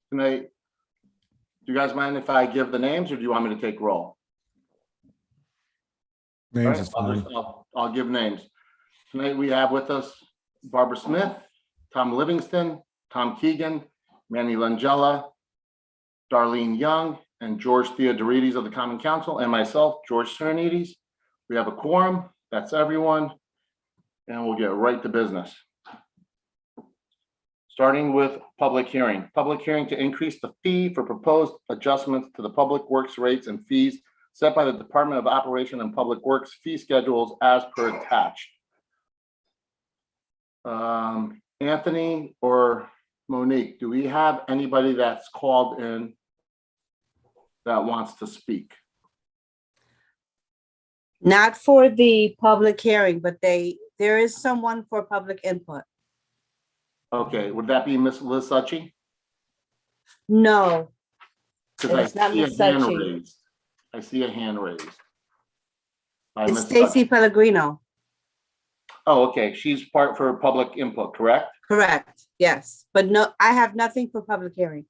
tonight. Do you guys mind if I give the names, or do you want me to take roll? Names All is right, fine. I'll give names. Tonight we have with us Barbara Smith, Tom Livingston, Tom Keegan, Manny Langella, Darlene Young, and George Theodorides of the Common Council, and myself, George Terenides. We have a quorum. That's everyone. And we'll get right to business. Starting with public hearing. Public hearing to increase the fee for proposed adjustments to the public works rates and fees set by the Department of Operation and Public Works fee schedules as per attached. Anthony or Monique, do we have anybody that's called in that wants to speak? Not for the public hearing, but there is someone for public input. Okay, would that be Miss Liz Suchy? No, Because It's not I see Miss a hand Suchy. raised. I see a hand raised. By it's Miss Stacy Suchy. Pellegrino. Oh, okay, she's part for public input, correct? Correct, yes, but no, I have nothing for public hearing.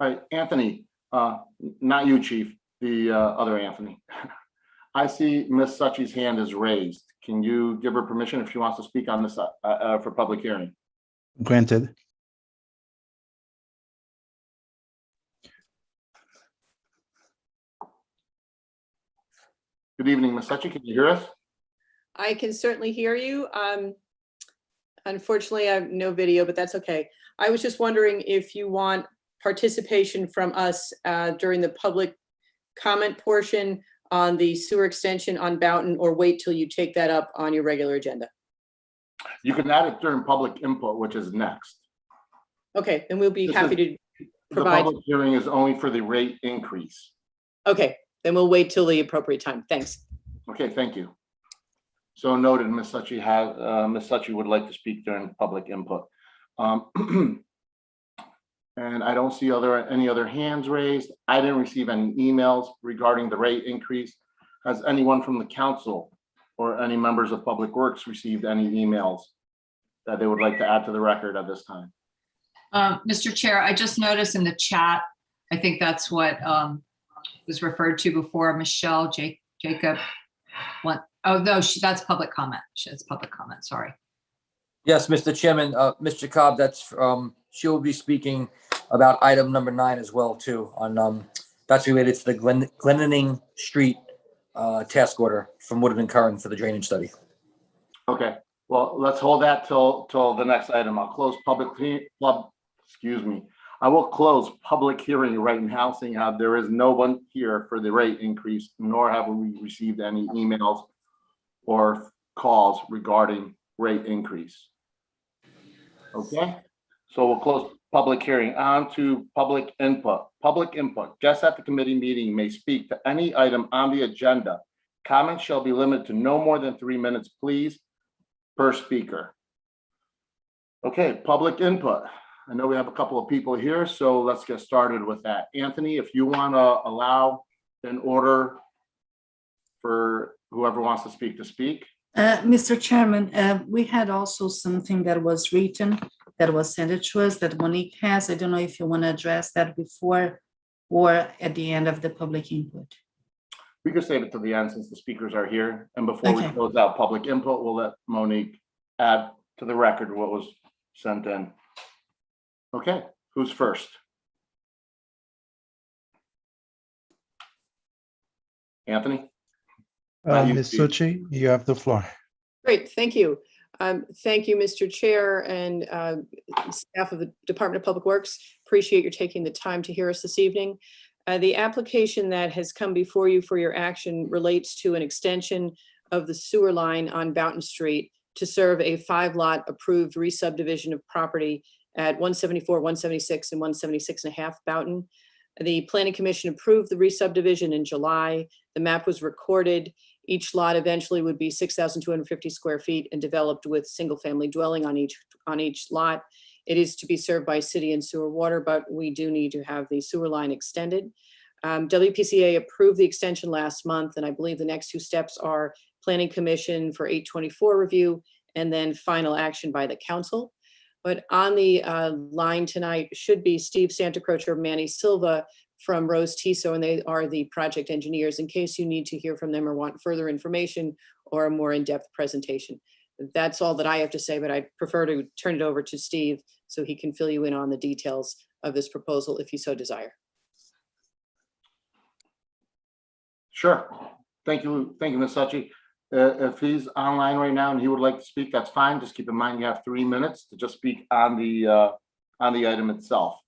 All right, Anthony, not you, Chief, the other Anthony. I see Miss Suchy's hand is raised. Can you give her permission if she wants to speak on this for public hearing? Granted. Good evening, Miss Suchy, can you hear us? I can certainly hear you. Unfortunately, I have no video, but that's okay. I was just wondering if you want participation from us during the public comment portion on the sewer extension on Boughton, or wait till you take that up on your regular agenda. You can add it during public input, which is next. Okay, then we'll be This happy to The provide. public hearing is only for the rate increase. Okay, then we'll wait till the appropriate time. Thanks. Okay, thank you. So noted, Ms. Suchy Ms. Suchy would like to speak during public input. And I don't see any other hands raised. I didn't receive any emails regarding the rate increase. Has anyone from the council or any members of Public Works received any emails that they would like to add to the record at this time? Mr. Chair, I just noticed in the chat, I think that's what was referred to before, Michelle Jacob. Oh, no, that's public comment. It's public comment, sorry. Yes, Mr. Chairman, Mr. Cobb, she will be speaking about item number 9 as well, too, on, that's related to the Glenwood Street task order from Woodard and Curran for the drainage study. Okay, well, let's hold that till the next item. I'll close I will close public hearing right now, seeing how there is no one here for the rate increase, nor have we received any emails or calls regarding rate increase. Okay, so we'll close public hearing. On to public input. Public input. Guests at the committee meeting may speak to any item on the agenda. Comments shall be limited to no more than 3 minutes, please, per speaker. Okay, public input. I know we have a couple of people here, so let's get started with that. Anthony, if you want to allow an order for whoever wants to speak. Mr. Chairman, we had also something that was written, that was sent to us, that Monique has. I don't know if you want to address that before or at the end of the public input. We could save it to the end since the speakers are here. And before we Okay. close out public input, we'll let Monique add to the record what was sent in. Okay, who's first? Anthony? Ms. Suchy, you have the floor. Great, thank you. Thank you, Mr. Chair and staff of the Department of Public Works. Appreciate your taking the time to hear us this evening. The application that has come before you for your action relates to an extension of the sewer line on Boughton Street to serve a 5-lot approved re-subdivision of property at 174, 176, and 176.5 Boughton. The Planning Commission approved the re-subdivision in July. The map was recorded. Each lot eventually would be 6,250 square feet and developed with single-family dwelling on each lot. It is to be served by city and sewer water, but we do need to have the sewer line extended. WPCA approved the extension last month, and I believe the next 2 steps are Planning Commission for 824 review and then final action by the council. But on the line tonight should be Steve Santacroce or Manny Silva from Rose Tiso, and they are the project engineers in case you need to hear from them or want further information or a more in-depth presentation. That's all that I have to say, but I prefer to turn it over to Steve so he can fill you in on the details of this proposal if you so desire. Sure. Thank you, Ms. Suchi. If he's online right now and he would like to speak, that's fine. Just keep in mind you have 3 minutes to just speak on the item itself.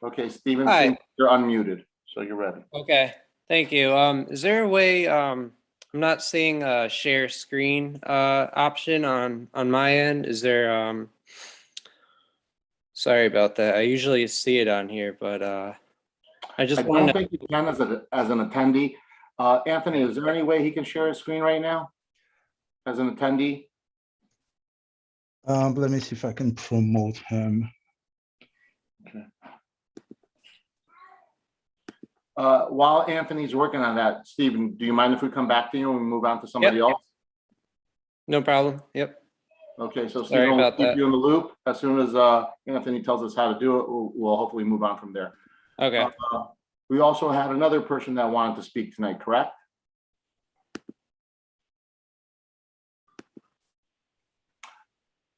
Okay, Steven, Hi. you're unmuted, so you're ready. Okay, thank you. Is there a way, I'm not seeing a share screen option on my end. Is there, sorry about that. I usually see it on here, but I just I want don't to, think you can as an attendee. Anthony, is there any way he can share his screen right now as an attendee? Let me see if I can promote him. Okay. While Anthony's working on that, Stephen, do you mind if we come back to you and we move on to somebody else? no problem. Yep. Okay, so Sorry Stephen will about keep that. you in the loop. As soon as Anthony tells us how to do it, we'll hopefully move on from there. Okay. We also had another person that wanted to speak tonight, correct?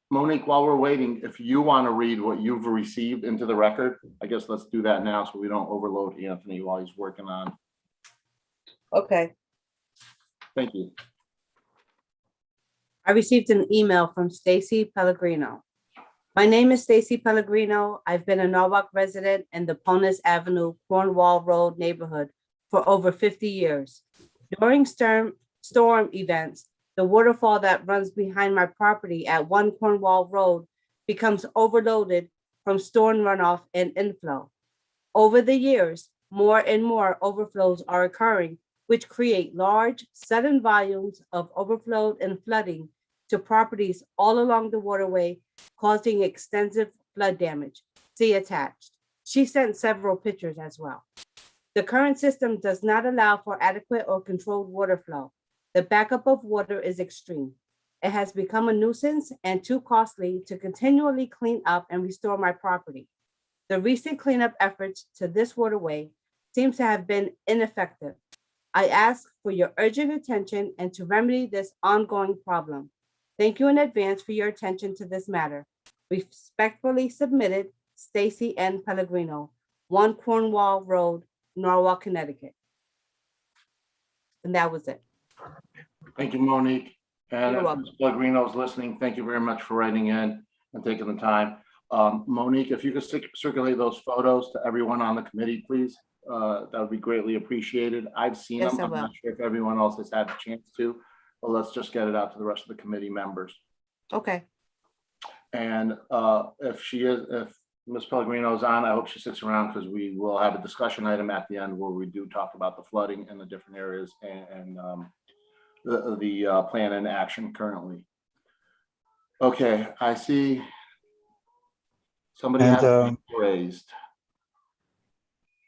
Monique, while we're waiting, if you want to read what you've received into the record, I guess let's do that now so we don't overload Anthony while he's working on. Okay. Thank you. I received an email from Stacy Pellegrino. My name is Stacy Pellegrino. I've been a Norwalk resident in the Ponus Avenue, Cornwall Road neighborhood for over 50 years. During storm events, the waterfall that runs behind my property at 1 Cornwall Road becomes overloaded from storm runoff and inflow. Over the years, more and more overflows are occurring, which create large, sudden volumes of overflow and flooding to properties all along the waterway, causing extensive flood damage. See attached. She sent several pictures as well. The current system does not allow for adequate or controlled water flow. The backup of water is extreme. It has become a nuisance and too costly to continually clean up and restore my property. The recent cleanup efforts to this waterway seems to have been ineffective. I ask for your urgent attention and to remedy this ongoing problem. Thank you in advance for your attention to this matter. Respectfully submitted, Stacy N. Pellegrino, 1 Cornwall Road, Norwalk, Connecticut. And that was it. Thank you, Monique. And You're if welcome. Ms. Pellegrino's listening, thank you very much for writing in and taking the time. Monique, if you could circulate those photos to everyone on the committee, please, that would be greatly appreciated. I've seen Yes, them. I I'm will. not sure if everyone else has had a chance to, but let's just get it out to the rest of the committee members. Okay. And if Ms. Pellegrino is on, I hope she sticks around because we will have a discussion item at the end where we do talk about the flooding in the different areas and the plan and action currently. Okay, I see somebody And, has their hand raised.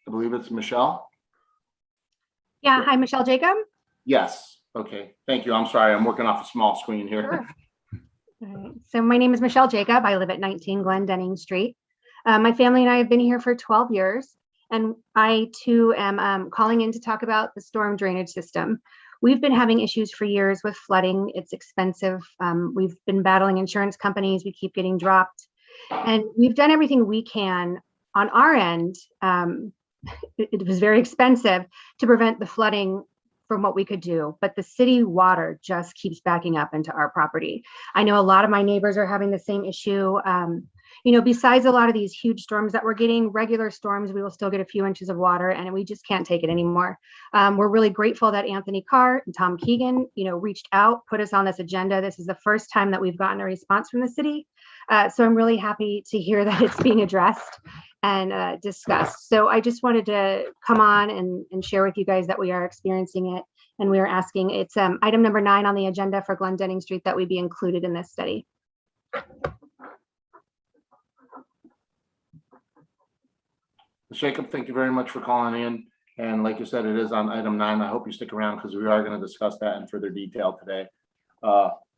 I believe it's Michelle. Yeah, hi, Michelle Jacob. Yes. Okay. Thank you. I'm sorry. I'm working off a small screen here. Sure. All right. So my name is Michelle Jacob. I live at 19 Glendenning Street. My family and I have been here for 12 years, and I too am calling in to talk about the storm drainage system. We've been having issues for years with flooding. It's expensive. We've been battling insurance companies. We keep getting dropped, and we've done everything we can on our end. It was very expensive to prevent the flooding from what we could do, but the city water just keeps backing up into our property. I know a lot of my neighbors are having the same issue. Besides a lot of these huge storms that we're getting, regular storms, we will still get a few inches of water and we just can't take it anymore. We're really grateful that Anthony Carr and Tom Keegan, reached out, put us on this agenda. This is the first time that we've gotten a response from the city. So I'm really happy to hear that it's being addressed and discussed. So I just wanted to come on and share with you guys that we are experiencing it. And we are asking, it's item number 9 on the agenda for Glendenning Street that we be included in this study. Jacob, thank you very much for calling in. And like you said, it is on item 9. I hope you stick around because we are going to discuss that in further detail today.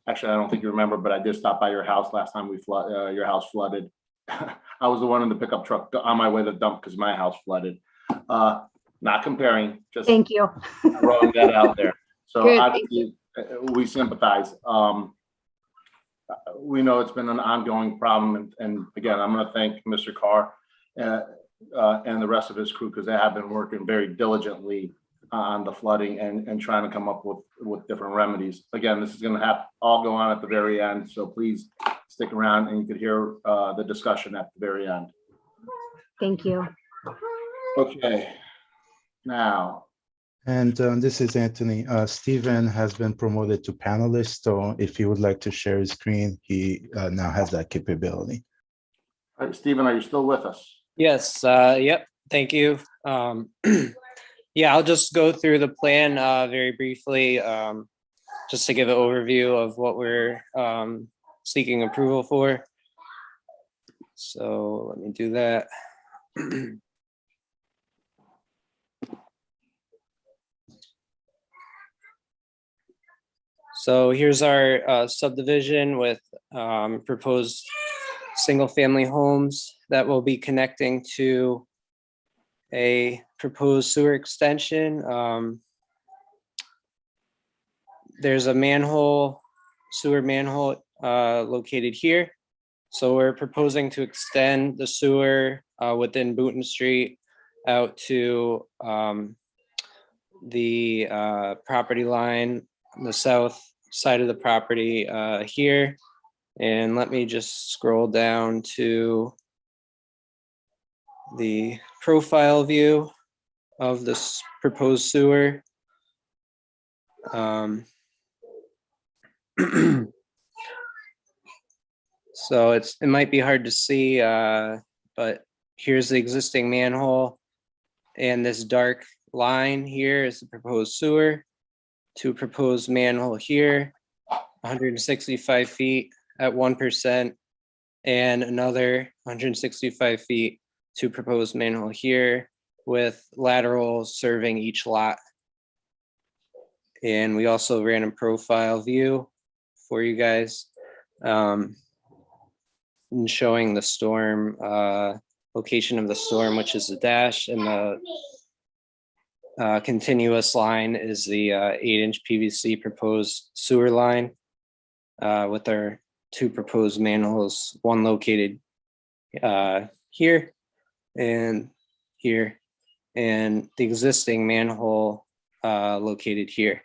Actually, I don't think you remember, but I did stop by your house last time your house flooded. I was the one in the pickup truck on my way to dump because my house flooded. Not comparing, just Thank you. throwing that out there. So Good, obviously, we sympathize. We know it's been an ongoing problem, and again, I'm going to thank Mr. Carr and the rest of his crew because they have been working very diligently on the flooding and trying to come up with different remedies. Again, this is going to have all go on at the very end, so please stick around and you could hear the discussion at the very end. Thank you. Okay, now. And this is Anthony. Stephen has been promoted to panelist, so if he would like to share his screen, he now has that capability. All right, Stephen, are you still with us? Yes, yep, thank you. Yeah, I'll just go through the plan very briefly, just to give an overview of what we're seeking approval for. So let me do that. So here's our subdivision with proposed single-family homes that will be connecting to a proposed sewer extension. There's a sewer manhole located here. So we're proposing to extend the sewer within Boonton Street out to the property line on the south side of the property here. And let me just scroll down to the profile view of this proposed sewer. So it might be hard to see, but here's the existing manhole, and this dark line here is the proposed sewer to proposed manhole here, 165 feet at 1%, and another 165 feet to proposed manhole here with laterals serving each lot. And we also ran a profile view for you guys, and showing the storm, location of the storm, which is the dash, and the continuous line is the 8-inch PVC proposed sewer line with our 2 proposed manholes, one located here and here, and the existing manhole located here.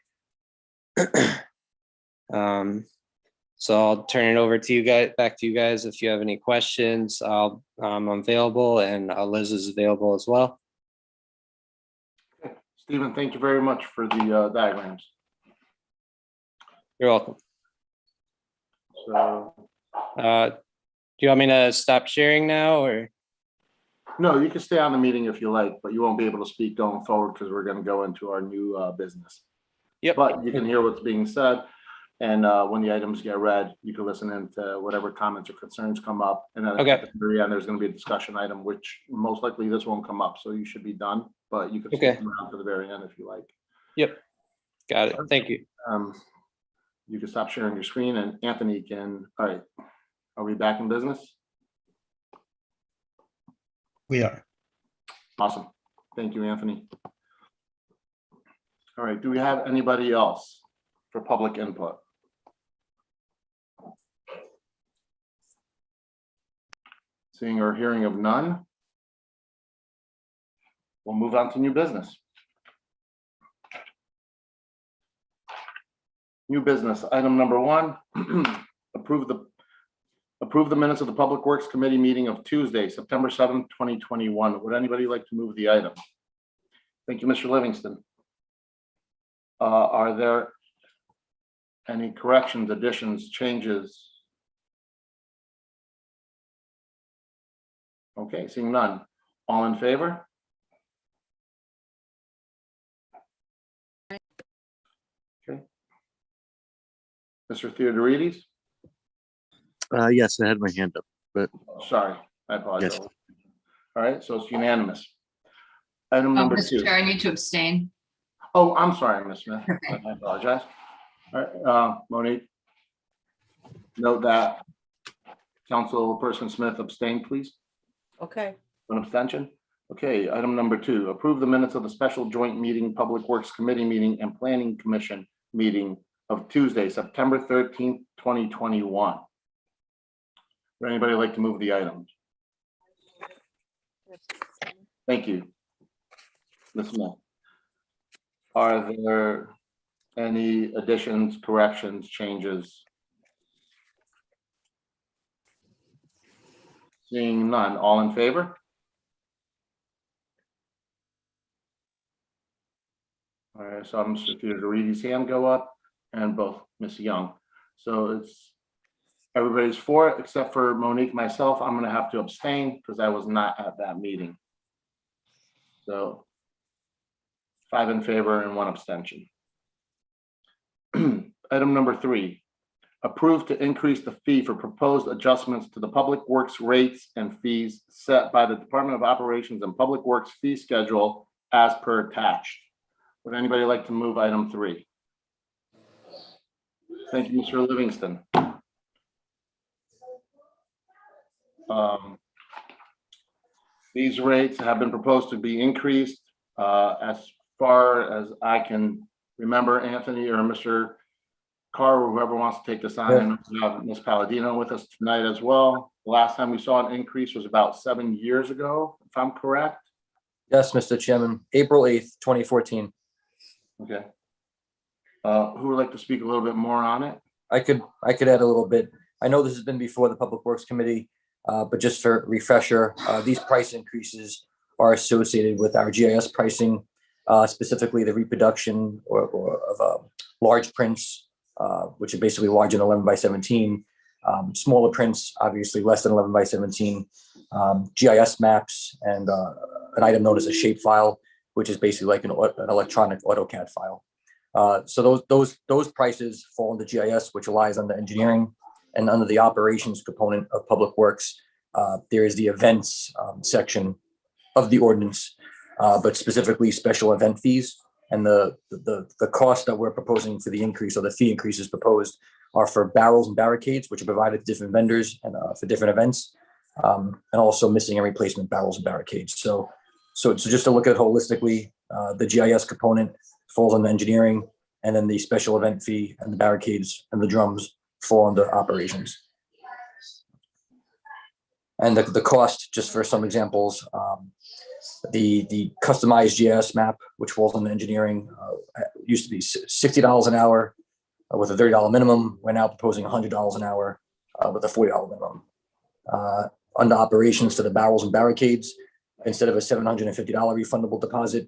So I'll turn it over to you guys, back to you guys. If you have any questions, I'm available, and Liz is available as well. Stephen, thank you very much for the diagrams. You're welcome. So, Do you want me to stop sharing now, or? no, you can stay on the meeting if you like, but you won't be able to speak going forward because we're going to go into our new business. Yep. But you can hear what's being said. And when the items get read, you can listen in to whatever comments or concerns come up. And then Okay. at the very end, there's going to be a discussion item, which most likely this won't come up. So you should be done, but you can stick Okay. around to the very end if you like. Yep. Got it. Thank you. You can stop sharing your screen and Anthony can, all right. Are we back in business? We are. Awesome. Thank you, Anthony. All right, do we have anybody else for public input? Seeing or hearing of none, we'll move on to new business. New business, item number 1, approve the minutes of the Public Works Committee meeting of Tuesday, September 7th, 2021. Would anybody like to move the item? Thank you, Mr. Livingston. Are there any corrections, additions, changes? Okay, seeing none. All in favor? Okay. Mr. Theodorides? Yes, I had my hand up, but Sorry, I apologize. Yes. All right, so it's unanimous. Item number Mr. 2. Chair, I need to abstain. Oh, I'm sorry, Ms. Smith. Okay. I apologize. All right, Monique. Note that Councilperson Smith abstained, please. Okay. An abstention? Okay, item number 2, approve the minutes of the special joint meeting, Public Works Committee meeting and Planning Commission meeting of Tuesday, September 13th, 2021. Would anybody like to move the items? Thank you. Ms. Smith. Are there any additions, corrections, changes? Seeing none, all in favor? All right, so I'm just going to read his hand go up and both Ms. Young. So it's everybody's for it except for Monique, myself. I'm going to have to abstain because I was not at that meeting. So 5 in favor and 1 abstention. Item number 3, approve to increase the fee for proposed adjustments to the Public Works rates and fees set by the Department of Operations and Public Works fee schedule as per attached. Would anybody like to move item 3? Thank you, Mr. Livingston. These rates have been proposed to be increased as far as I can remember. Anthony or Mr. Carr, or whoever wants to take this on. I know we have Ms. Palladino with us tonight as well. The last time we saw an increase was about 7 years ago, if I'm correct. Yes, Mr. Chairman, April 8th, 2014. Okay. Who would like to speak a little bit more on it? I could add a little bit. I know this has been before the Public Works Committee, but just for refresher, these price increases are associated with our GIS pricing, specifically the reproduction of large prints, which are basically larger than 11 by 17, smaller prints, obviously less than 11 by 17, GIS maps, and an item known as a shapefile, which is basically like an electronic AutoCAD file. So those prices fall into GIS, which relies on the engineering, and under the operations component of Public Works, there is the events section of the ordinance, but specifically special event fees. And the cost that we're proposing for the increase, or the fee increases proposed, are for barrels and barricades, which are provided to different vendors and for different events, and also missing and replacement barrels and barricades. So just to look at it holistically, the GIS component falls on the engineering, and then the special event fee and the barricades and the drums fall under operations. And the cost, just for some examples, the customized GIS map, which falls under engineering, used to be $60 an hour with a $30 minimum. We're now proposing $100 an hour with a $40 minimum. Under operations for the barrels and barricades, instead of a $750 refundable deposit,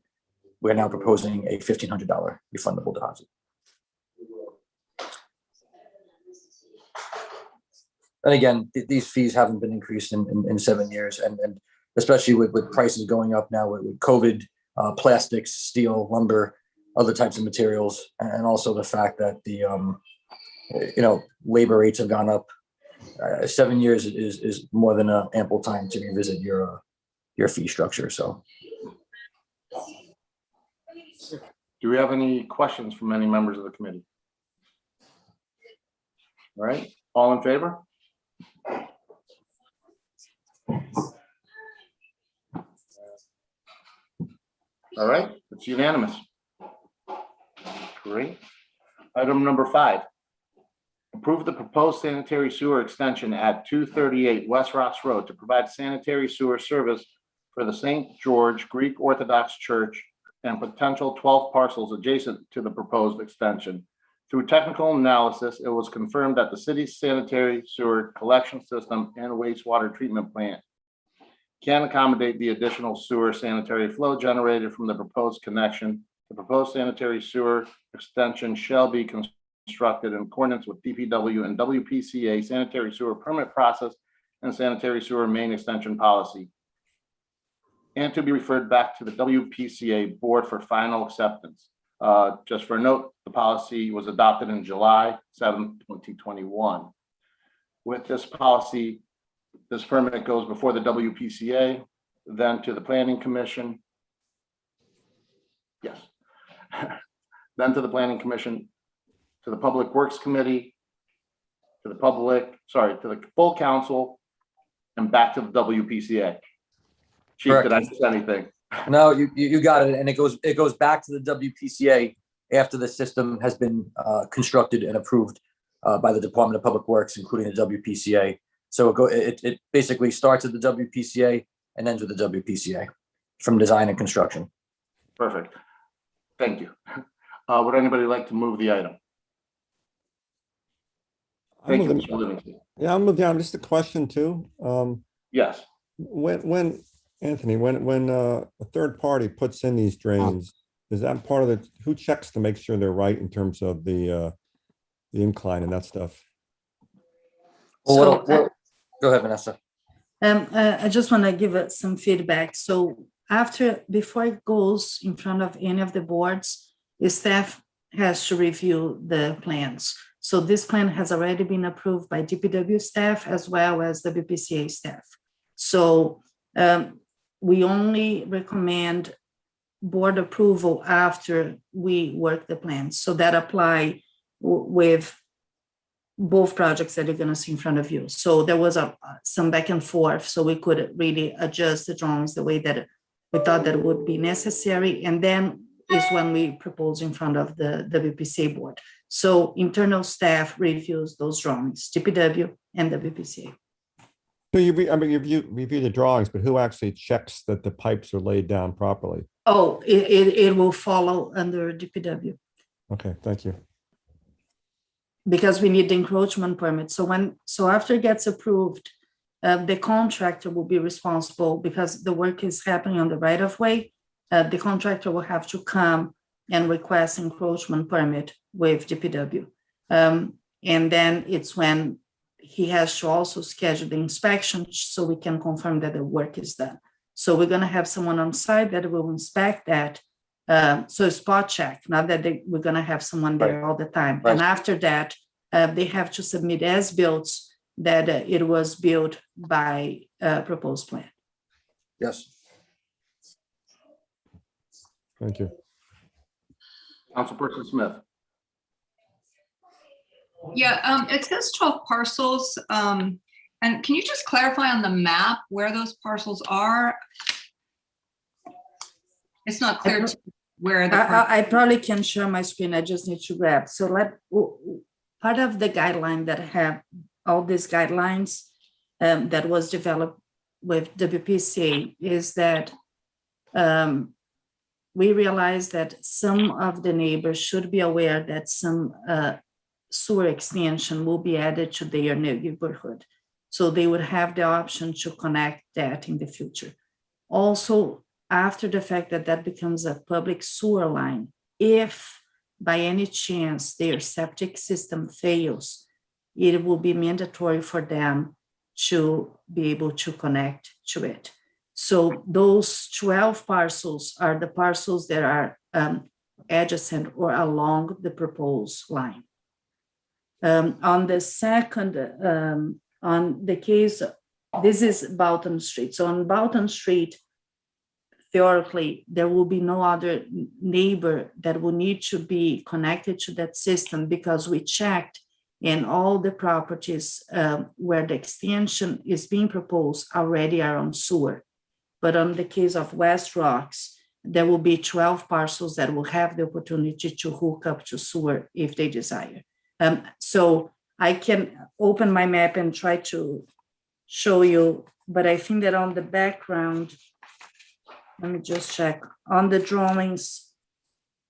we're now proposing a $1,500 refundable deposit. And again, these fees haven't been increased in 7 years, and especially with prices going up now with COVID, plastics, steel, lumber, other types of materials, and also the fact that the labor rates have gone up. 7 years is more than ample time to revisit your fee structure. So, Do we have any questions from any members of the committee? All right, all in favor? All right, it's unanimous. Great. Item number 5. Approve the proposed sanitary sewer extension at 238 West Ross Road to provide sanitary sewer service for the St. George Greek Orthodox Church and potential 12 parcels adjacent to the proposed extension. Through technical analysis, it was confirmed that the city's sanitary sewer collection system and wastewater treatment plant can accommodate the additional sewer sanitary flow generated from the proposed connection. The proposed sanitary sewer extension shall be constructed in accordance with DPW and WPCA sanitary sewer permit process and sanitary sewer main extension policy, and to be referred back to the WPCA board for final acceptance. Just for a note, the policy was adopted in July 7th, 2021. With this policy, this permit goes before the WPCA, then to the Planning Commission, then to the Planning Commission, to the Public Works Committee, to the full council, and back to the WPCA. Chief, did I Correct. miss anything? No, you got it. And it goes back to the WPCA after the system has been constructed and approved by the Department of Public Works, including the WPCA. So it basically starts at the WPCA and ends with the WPCA from design and construction. Perfect. Thank you. Would anybody like to move the item? Thank you, Mr. Livingston. Yeah, I'll move down. Just a question too. Yes. When Anthony, when a third party puts in these drains, is that part of the, who checks to make sure they're right in terms of the incline and that stuff? Well, So, go ahead, Vanessa. I just want to give it some feedback. So before it goes in front of any of the boards, the staff has to review the plans. So this plan has already been approved by DPW staff as well as the BPCA staff. So we only recommend board approval after we work the plans. So that apply with both projects that you're going to see in front of you. So there was some back and forth, so we could really adjust the drawings the way that we thought that would be necessary. And then is when we propose in front of the WPCA board. So internal staff reviews those drawings, DPW and the WPCA. So you review the drawings, but who actually checks that the pipes are laid down properly? Oh, it will follow under DPW Okay, thank you. because we need the encroachment permit. So after it gets approved, the contractor will be responsible because the work is happening on the right of way. The contractor will have to come and request encroachment permit with DPW. And then it's when he has to also schedule the inspection so we can confirm that the work is done. So we're going to have someone on site that will inspect that. So spot check, not that we're going to have someone there all the time. Right. And after that, they have to submit as built that it was built by proposed plan. Yes. Thank you. Councilperson Smith. Yeah, it says 12 parcels. And can you just clarify on the map where those parcels are? It's not clear to where the. I probably can share my screen. I just need to grab. So part of the guideline that have all these guidelines that was developed with WPCA is that we realize that some of the neighbors should be aware that some sewer extension will be added to their neighborhood. So they would have the option to connect that in the future. Also, after the fact that that becomes a public sewer line, if by any chance their septic system fails, it will be mandatory for them to be able to connect to it. So those 12 parcels are the parcels that are adjacent or along the proposed line. On the second, on the case, this is Boughton Street. So on Boughton Street, theoretically, there will be no other neighbor that will need to be connected to that system because we checked and all the properties where the extension is being proposed already are on sewer. But on the case of West Rocks, there will be 12 parcels that will have the opportunity to hook up to sewer if they desire. So I can open my map and try to show you, but I think that on the background, let me just check on the drawings.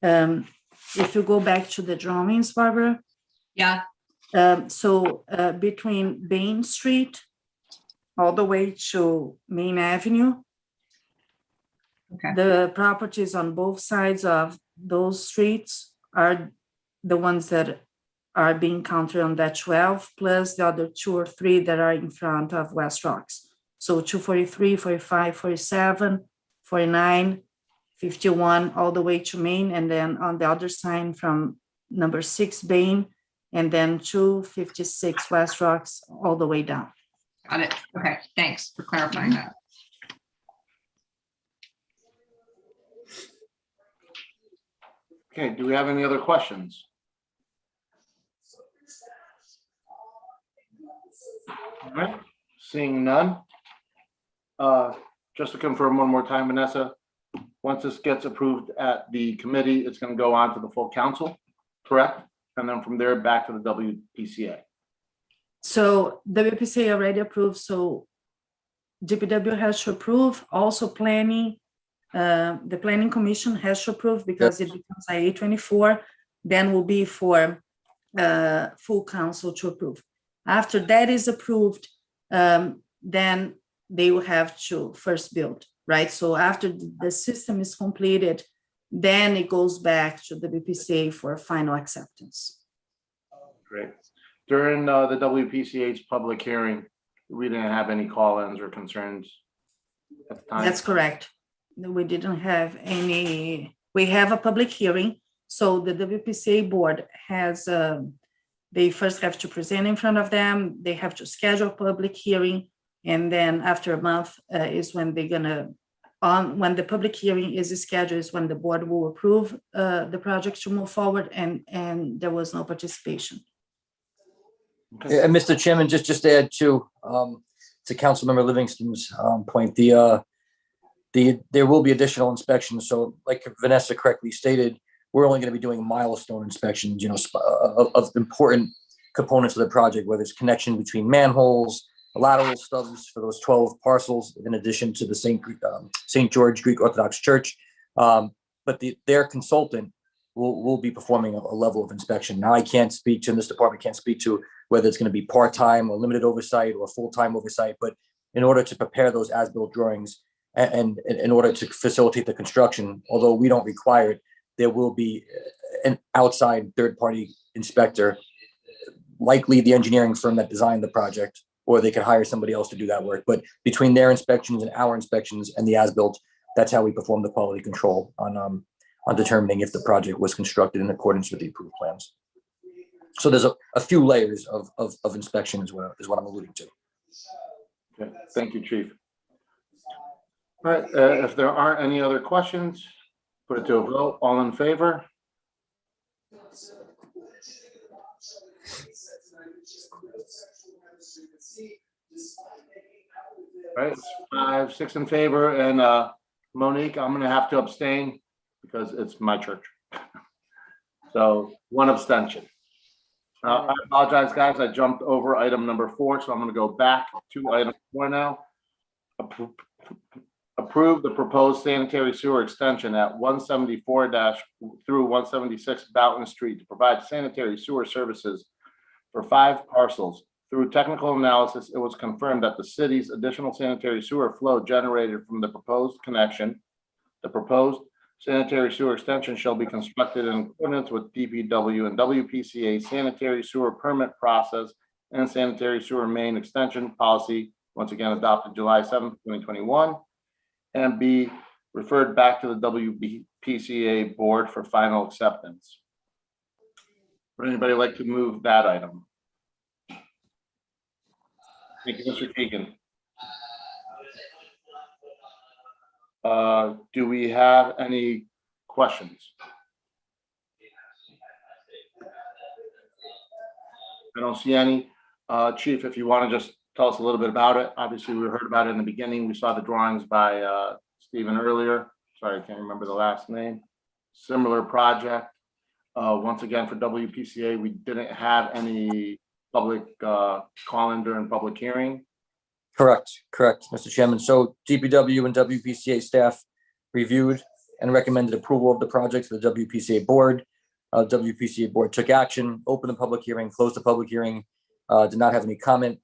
If you go back to the drawings, Barbara. Yeah. So between Bain Street all the way to Main Avenue, Okay. the properties on both sides of those streets are the ones that are being counted on that 12, plus the other 2 or 3 that are in front of West Rocks. So 243, 45, 47, 49, 51, all the way to Main, and then on the other side from number 6 Bain, and then 256 West Rocks, all the way down. Got it. Okay, thanks for clarifying that. Okay, do we have any other questions? All right, seeing none. Just to confirm one more time, Vanessa, once this gets approved at the committee, it's going to go on to the full council, correct? And then from there back to the WPCA. So WPCA already approved, so DPW has to approve, also planning, the planning commission has to approve because it becomes IA-24, then will be for full council to approve. After that is approved, then they will have to first build, right? So after the system is completed, then it goes back to the WPCA for final acceptance. Great. During the WPCA's public hearing, we didn't have any call-ins or concerns at the time. That's correct. No, we didn't have any, we have a public hearing. So the WPCA board has, they first have to present in front of them. They have to schedule a public hearing. And then after a month is when they're gonna, when the public hearing is scheduled is when the board will approve the project to move forward, and there was no participation. Yeah, and Mr. Chairman, just to add to Councilmember Livingston's point, there will be additional inspections. So like Vanessa correctly stated, we're only going to be doing milestone inspections, you know, of important components of the project, whether it's connection between manholes, lateral stubs for those 12 parcels, in addition to the St. George Greek Orthodox Church. But their consultant will be performing a level of inspection. Now, I can't speak to, this department can't speak to whether it's going to be part-time or limited oversight or full-time oversight, but in order to prepare those as-built drawings and in order to facilitate the construction, although we don't require it, there will be an outside third-party inspector, likely the engineering firm that designed the project, or they could hire somebody else to do that work. But between their inspections and our inspections and the as-built, that's how we perform the quality control on determining if the project was constructed in accordance with the approved plans. So there's a few layers of inspection is what I'm alluding to. Okay, thank you, Chief. All right, if there aren't any other questions, put it to a vote. All in favor? All right, 5, 6 in favor, and Monique, I'm gonna have to abstain because it's my church. So 1 abstention. I apologize, guys. I jumped over item number 4, so I'm going to go back to item 4 now. Approve the proposed sanitary sewer extension at 174- through 176 Boughton Street to provide sanitary sewer services for 5 parcels. Through technical analysis, it was confirmed that the city's additional sanitary sewer flow generated from the proposed connection, the proposed sanitary sewer extension shall be constructed in accordance with DPW and WPCA sanitary sewer permit process and sanitary sewer main extension policy, once again adopted July 7th, 2021, and be referred back to the WPCA board for final acceptance. Would anybody like to move that item? Thank you, Mr. Keegan. Do we have any questions? I don't see any. Chief, if you want to just tell us a little bit about it. Obviously, we heard about it in the beginning. We saw the drawings by Stephen earlier. Sorry, I can't remember the last name. Similar project. Once again, for WPCA, we didn't have any public call-in during public hearing. Correct, Mr. Chairman. So DPW and WPCA staff reviewed and recommended approval of the project to the WPCA board. WPCA board took action, opened the public hearing, closed the public hearing, did not have any comment,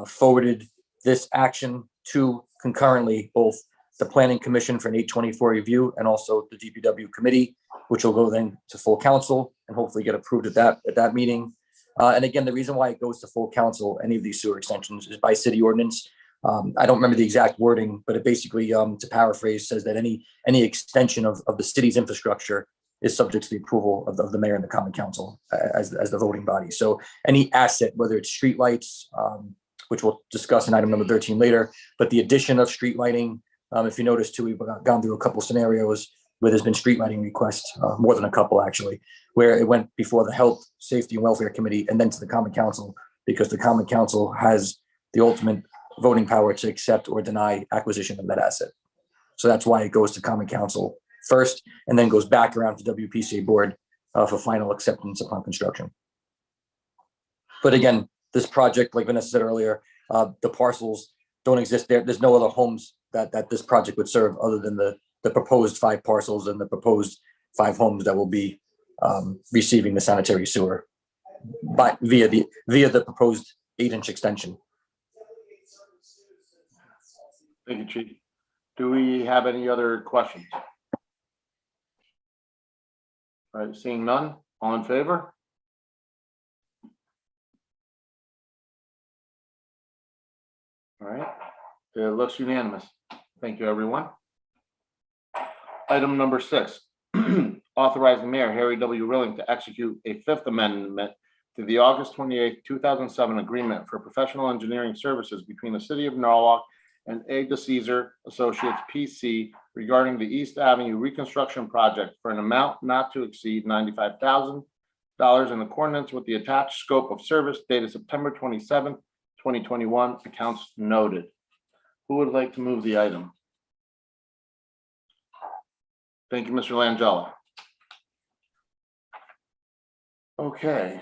forwarded this action to concurrently both the Planning Commission for an 824 review and also the DPW committee, which will go then to full council and hopefully get approved at that meeting. And again, the reason why it goes to full council, any of these sewer extensions, is by city ordinance. I don't remember the exact wording, but it basically, to paraphrase, says that any extension of the city's infrastructure is subject to the approval of the mayor and the common council as the voting body. So any asset, whether it's streetlights, which we'll discuss in item number 13 later, but the addition of street lighting, if you notice too, we've gone through a couple scenarios. where there's been street lighting requests, more than a couple actually, where it went before the Health, Safety and Welfare Committee and then to the Common Council, because the Common Council has the ultimate voting power to accept or deny acquisition of that asset. So that's why it goes to Common Council first and then goes back around to WPCA board for final acceptance upon construction. But again, this project, like Vanessa said earlier, the parcels don't exist there. There's no other homes that this project would serve other than the proposed 5 parcels and the proposed 5 homes that will be receiving the sanitary sewer via the proposed 8-inch extension. Thank you, Chief. Do we have any other questions? All right, seeing none, all in favor? All right, it looks unanimous. Thank you, everyone. Item number 6, authorizing Mayor Harry W. Rilling to execute a 5th amendment to the August 28, 2007 agreement for professional engineering services between the City of Norwalk and A. DeCesar Associates PC regarding the East Avenue reconstruction project for an amount not to exceed $95,000 in accordance with the attached scope of service dated September 27, 2021, accounts noted. Who would like to move the item? Thank you, Mr. Langella. Okay.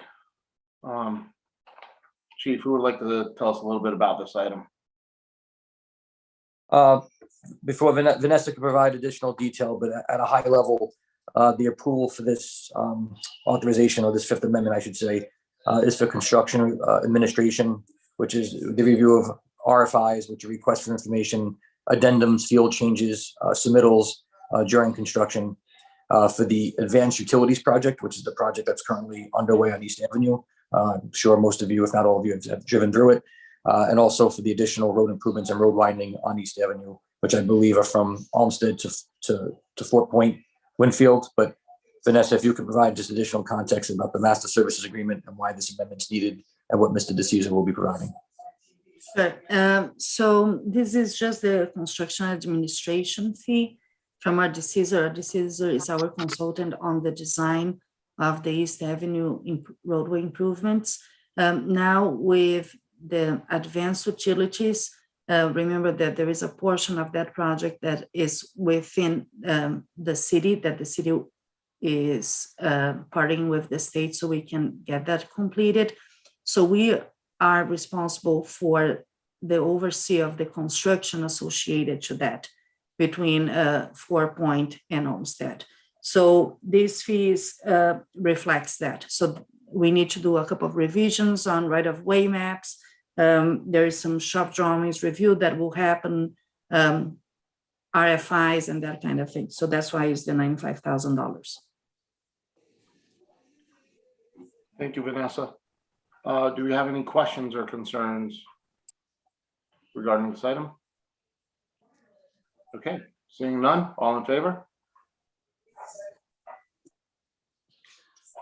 Chief, who would like to tell us a little bit about this item? Before Vanessa could provide additional detail, but at a high level, the approval for this authorization, or this 5th amendment, I should say, is for construction administration, which is the review of RFIs, which are requests for information, addendums, field changes, submittals during construction, for the Advanced Utilities Project, which is the project that's currently underway on East Avenue. I'm sure most of you, if not all of you, have driven through it. And also for the additional road improvements and road widening on East Avenue, which I believe are from Olmsted to Fort Point, Winfield. But Vanessa, if you could provide just additional context about the master services agreement and why this amendment is needed and what Mr. DeCesar will be providing. Sure. So this is just the construction administration fee from our DeCesar. Our DeCesar is our consultant on the design of the East Avenue roadway improvements. Now with the advanced utilities, remember that there is a portion of that project that is within the city, that the city is partnering with the state so we can get that completed. So we are responsible for the oversee of the construction associated to that between Fort Point and Olmsted. So these fees reflects that. So we need to do a couple of revisions on right-of-way maps. There is some shop drawings review that will happen, RFIs and that kind of thing. So that's why it's the $95,000. Thank you, Vanessa. Do we have any questions or concerns regarding this item? Okay, seeing none, all in favor?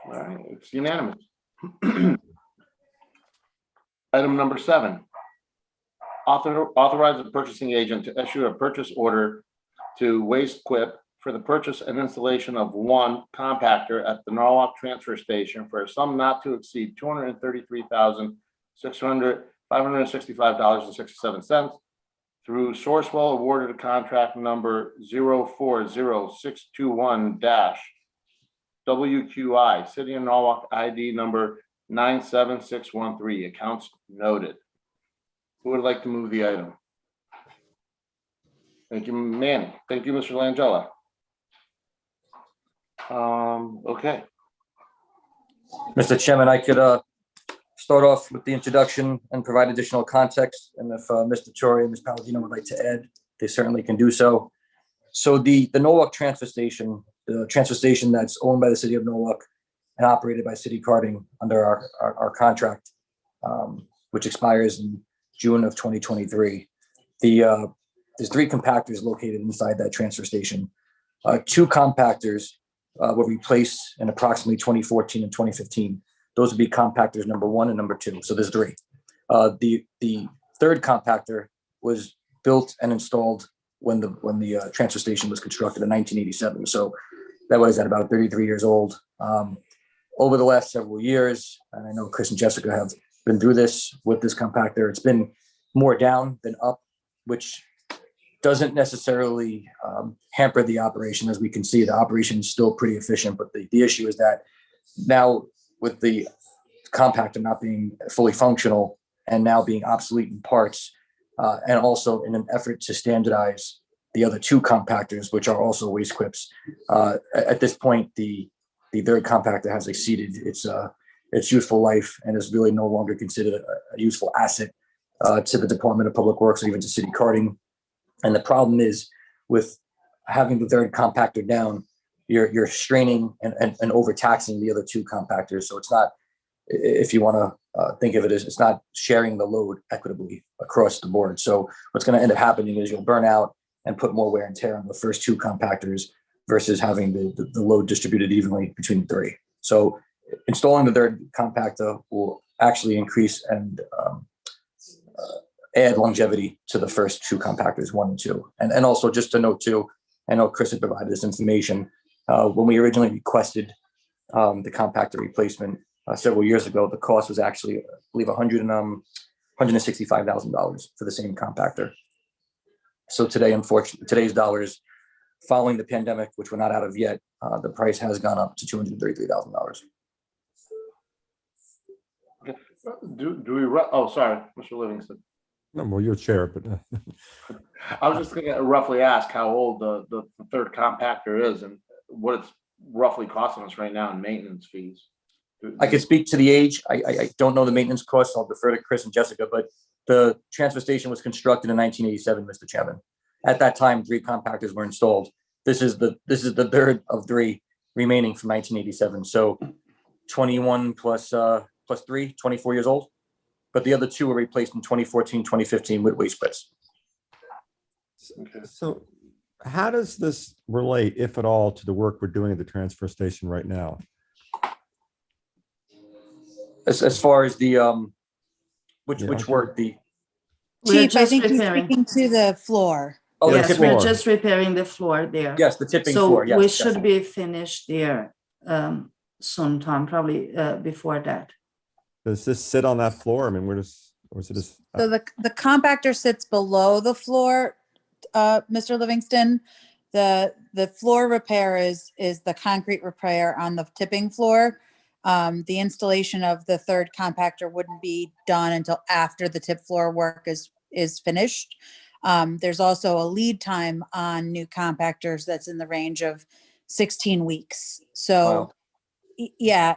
All right, it's unanimous. Item number 7, authorize the purchasing agent to issue a purchase order to Waste Quip for the purchase and installation of 1 compactor at the Norwalk transfer station for a sum not to exceed $233,565.67 through Sourcewell awarded a contract number 040621-WQI, City of Norwalk ID number 97613, accounts noted. Who would like to move the item? Thank you, Manny. Thank you, Mr. Langella. Okay. Mr. Chairman, I could start off with the introduction and provide additional context. And if Mr. Torrey and Ms. Palladino would like to add, they certainly can do so. So the Norwalk transfer station, the transfer station that's owned by the City of Norwalk and operated by City Carding under our contract, which expires in June of 2023. There's 3 compactors located inside that transfer station. 2 compactors were replaced in approximately 2014 and 2015. Those would be compactors number 1 and number 2. So there's 3. The 3rd compactor was built and installed when the transfer station was constructed in 1987. So that was at about 33 years old. Over the last several years, and I know Chris and Jessica have been through this with this compactor, it's been more down than up, which doesn't necessarily hamper the operation. As we can see, the operation is still pretty efficient, but the issue is that now with the compactor not being fully functional and now being obsolete in parts, and also in an effort to standardize the other two compactors, which are also waste quips, at this point, the third compactor has exceeded its useful life and is really no longer considered a useful asset to the Department of Public Works or even to city carting. And the problem is with having the third compactor down, you're straining and overtaxing the other two compactors. So it's not, if you want to think of it as, it's not sharing the load equitably across the board. So what's going to end up happening is you'll burn out and put more wear and tear on the first two compactors versus having the load distributed evenly between the three. So installing the third compactor will actually increase and add longevity to the first two compactors, 1 and 2. And also just to note too, I know Chris had provided this information. When we originally requested the compactor replacement several years ago, the cost was actually, I believe, $165,000 for the same compactor. So today, unfortunately, today's dollars, following the pandemic, which we're not out of yet, the price has gone up to $233,000. Oh, sorry, Mr. Livingston. No, well, you're chair, but I was just gonna roughly ask how old the third compactor is and what it's roughly costing us right now in maintenance fees. I could speak to the age. I don't know the maintenance costs. I'll defer to Chris and Jessica, but the transfer station was constructed in 1987, Mr. Chairman. At that time, 3 compactors were installed. This is the third of 3 remaining from 1987. So 21 plus 3, 24 years old. But the other 2 were replaced in 2014, 2015 with waste quits. so how does this relate, if at all, to the work we're doing at the transfer station right now? As far as the which work, the We're Chief, I just think he's repairing. speaking to the floor. the Yes, tipping, we're just repairing the floor there. yes, the tipping So floor, yes. we yes. should be finished there soon, Tom, probably before that. Does this sit on that floor? I mean, or is it just? So the compactor sits below the floor, Mr. Livingston. The floor repair is the concrete repair on the tipping floor. The installation of the third compactor wouldn't be done until after the tip floor work is finished. There's also a lead time on new compactors that's in the range of 16 weeks. So, Wow. Yeah,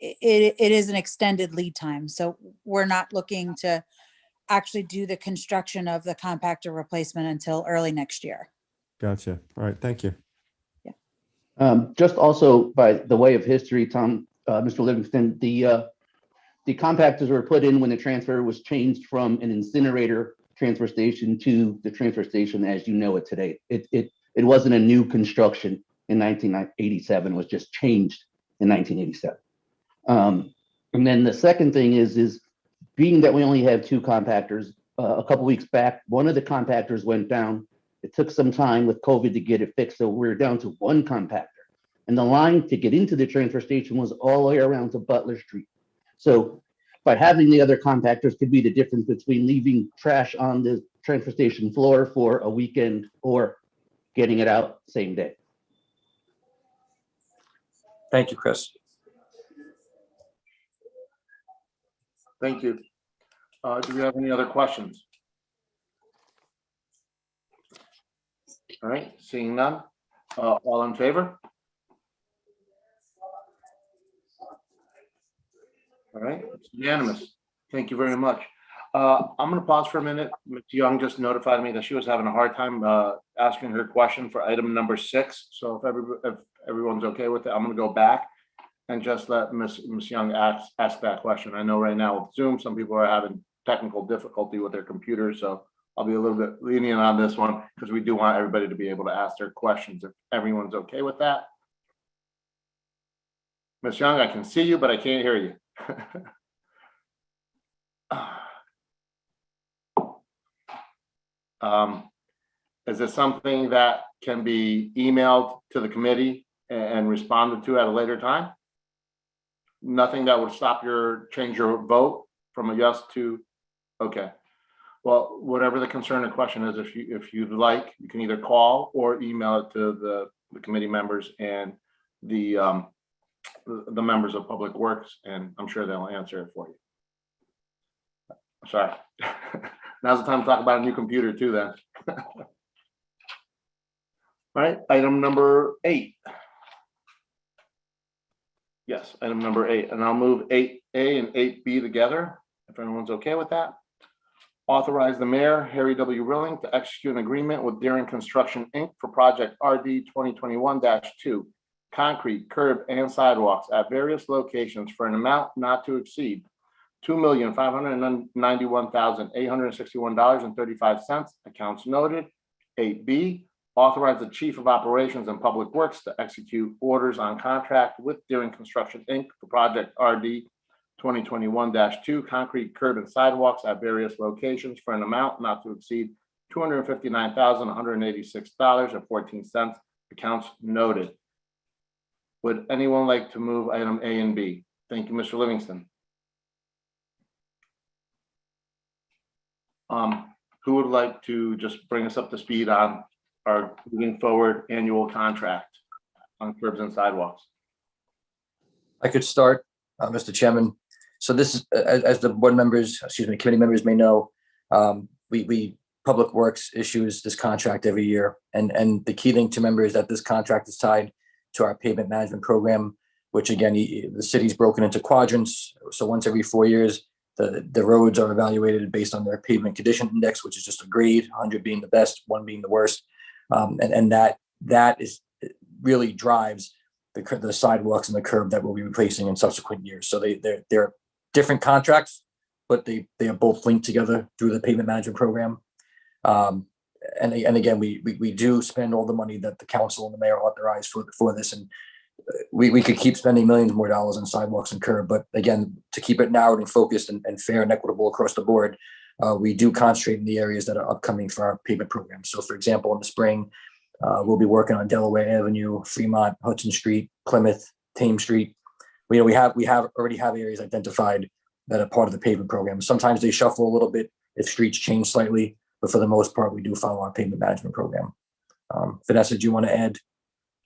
it is an extended lead time. So we're not looking to actually do the construction of the compactor replacement until early next year. Gotcha. All right, thank you. Just also by the way of history, Tom, Mr. Livingston, the compactors were put in when the transfer was changed from an incinerator transfer station to the transfer station as you know it today. It wasn't a new construction in 1987, it was just changed in 1987. And then the second thing is being that we only have 2 compactors, a couple weeks back, one of the compactors went down. It took some time with COVID to get it fixed, so we're down to 1 compactor. And the line to get into the transfer station was all the way around to Butler Street. So by having the other compactors could be the difference between leaving trash on the transfer station floor for a weekend or getting it out same day. Thank you, Chris. Thank you. Do we have any other questions? All right, seeing none. All in favor? All right, it's unanimous. Thank you very much. I'm going to pause for a minute. Ms. Young just notified me that she was having a hard time asking her question for item number 6. So if everyone's okay with it, I'm going to go back and just let Ms. Young ask that question. I know right now with Zoom, some people are having technical difficulty with their computers, so I'll be a little bit lenient on this one because we do want everybody to be able to ask their questions if everyone's okay with that. Ms. Young, I can see you, but I can't hear you. Is this something that can be emailed to the committee and responded to at a later time? Nothing that would change your vote from a yes to, okay. Well, whatever the concern or question is, if you'd like, you can either call or email it to the committee members and the members of Public Works, and I'm sure they'll answer it for you. Sorry. Now's the time to talk about a new computer too then. All right, item number 8. Yes, item number 8, and I'll move 8A and 8B together, if everyone's okay with that. Authorize the mayor, Harry W. Rilling, to execute an agreement with Deering Construction, Inc. for project RD 2021-2, concrete, curb, and sidewalks at various locations for an amount not to exceed $2,591,861.35, accounts noted. 8B, authorize the Chief of Operations and Public Works to execute orders on contract with Deering Construction, Inc. for project RD 2021-2, concrete, curb, and sidewalks at various locations for an amount not to exceed $259,186.14, accounts noted. Would anyone like to move item A and B? Thank you, Mr. Livingston. Who would like to just bring us up to speed on our moving forward annual contract on curbs and sidewalks? I could start, Mr. Chairman. So this is, as the board members, committee members may know, we Public Works issues this contract every year. And the key thing to remember is that this contract is tied to our pavement management program, which again, the city's broken into quadrants. So once every 4 years, the roads are evaluated based on their pavement condition index, which is just a grade, 100 being the best, 1 being the worst. And that is really drives the sidewalks and the curb that we'll be replacing in subsequent years. So they're different contracts, but they are both linked together through the pavement management program. And again, we do spend all the money that the council and the mayor authorized for this, and we could keep spending millions more dollars on sidewalks and curb, but again, to keep it narrowed and focused and fair and equitable across the board, we do concentrate in the areas that are upcoming for our pavement program. So for example, in the spring, we'll be working on Delaware Avenue, Fremont, Hudson Street, Plymouth, Thames Street. We already have areas identified that are part of the pavement program. Sometimes they shuffle a little bit if streets change slightly, but for the most part, we do follow our pavement management program. Vanessa, do you want to add?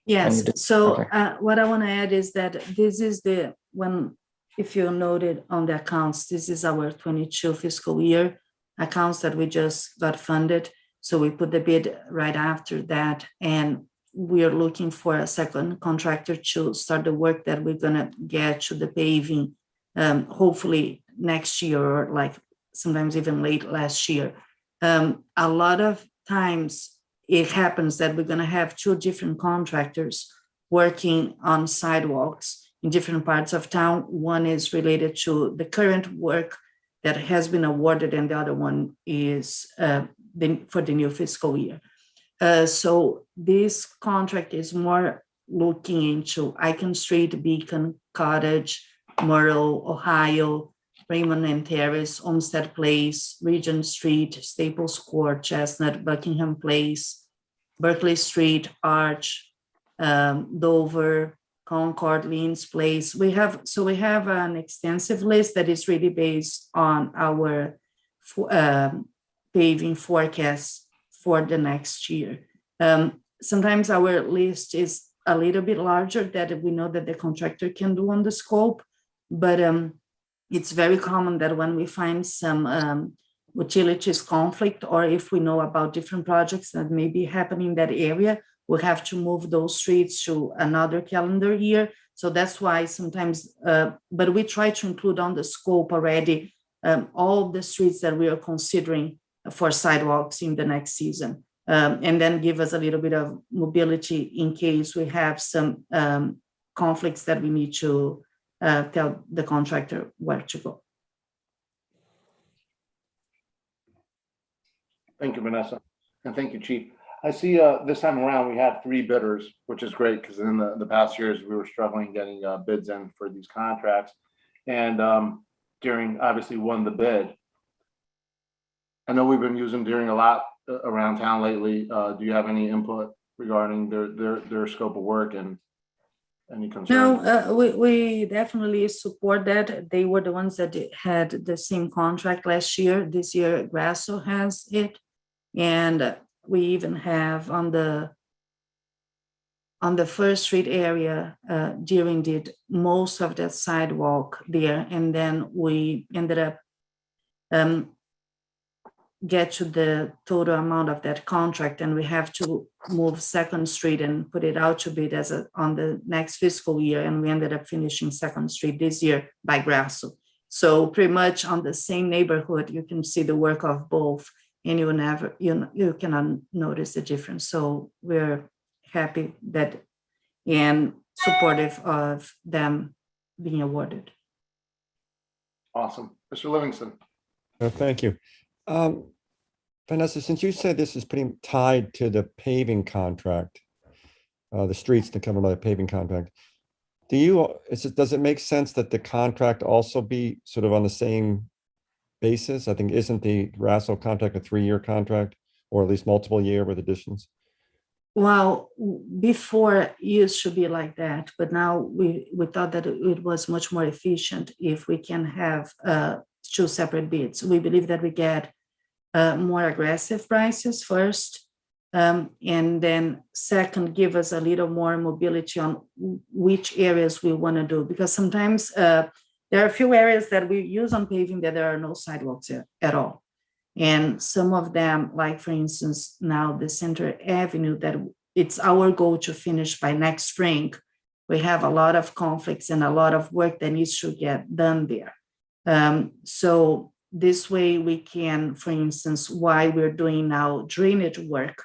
Yes, so Okay. what I want to add is that this is if you noted on the accounts, this is our 22 fiscal year accounts that we just got funded. So we put the bid right after that, and we are looking for a second contractor to start the work that we're gonna get to the paving, hopefully next year, or like sometimes even late last year. A lot of times it happens that we're gonna have 2 different contractors working on sidewalks in different parts of town. One is related to the current work that has been awarded, and the other one is for the new fiscal year. So this contract is more looking into Icon Street, Beacon, Cottage, Murrow, Ohio, Raymond and Terrace, Olmsted Place, Regent Street, Staples Court, Chestnut, Buckingham Place, Berkeley Street, Arch, Dover, Concord, Leans Place. We have an extensive list that is really based on our paving forecast for the next year. Sometimes our list is a little bit larger that we know that the contractor can do on the scope, but it's very common that when we find some utilities conflict, or if we know about different projects that may be happening in that area, we'll have to move those streets to another calendar year. So that's why sometimes, but we try to include on the scope already all the streets that we are considering for sidewalks in the next season, and then give us a little bit of mobility in case we have some conflicts that we need to tell the contractor where to go. Thank you, Vanessa, and thank you, Chief. I see this time around we had 3 bidders, which is great because in the past years we were struggling getting bids in for these contracts, and Deering obviously won the bid. I know we've been using Deering a lot around town lately. Do you have any input regarding their scope of work and any concerns? No, we definitely support that. They were the ones that had the same contract last year. This year, Grasso has it. And we even have on the First Street area, Deering did most of that sidewalk there. And then we ended up get to the total amount of that contract, and we have to move Second Street and put it out to bid on the next fiscal year, and we ended up finishing Second Street this year by Grasso. So pretty much on the same neighborhood, you can see the work of both, and you cannot notice the difference. So we're happy that and supportive of them being awarded. Awesome. Mr. Livingston. Thank you. Vanessa, since you said this is pretty tied to the paving contract, the streets that covered by the paving contract, does it make sense that the contract also be sort of on the same basis? I think, isn't the Grasso contract a 3-year contract, or at least multiple year with additions? Well, before it used to be like that, but now we thought that it was much more efficient if we can have 2 separate bids. We believe that we get more aggressive prices first, and then second, give us a little more mobility on which areas we want to do, because sometimes there are a few areas that we use on paving that there are no sidewalks at all. And some of them, like for instance, now the Sanitary Avenue, that it's our goal to finish by next spring. We have a lot of conflicts and a lot of work that needs to get done there. So this way we can, for instance, while we're doing now drainage work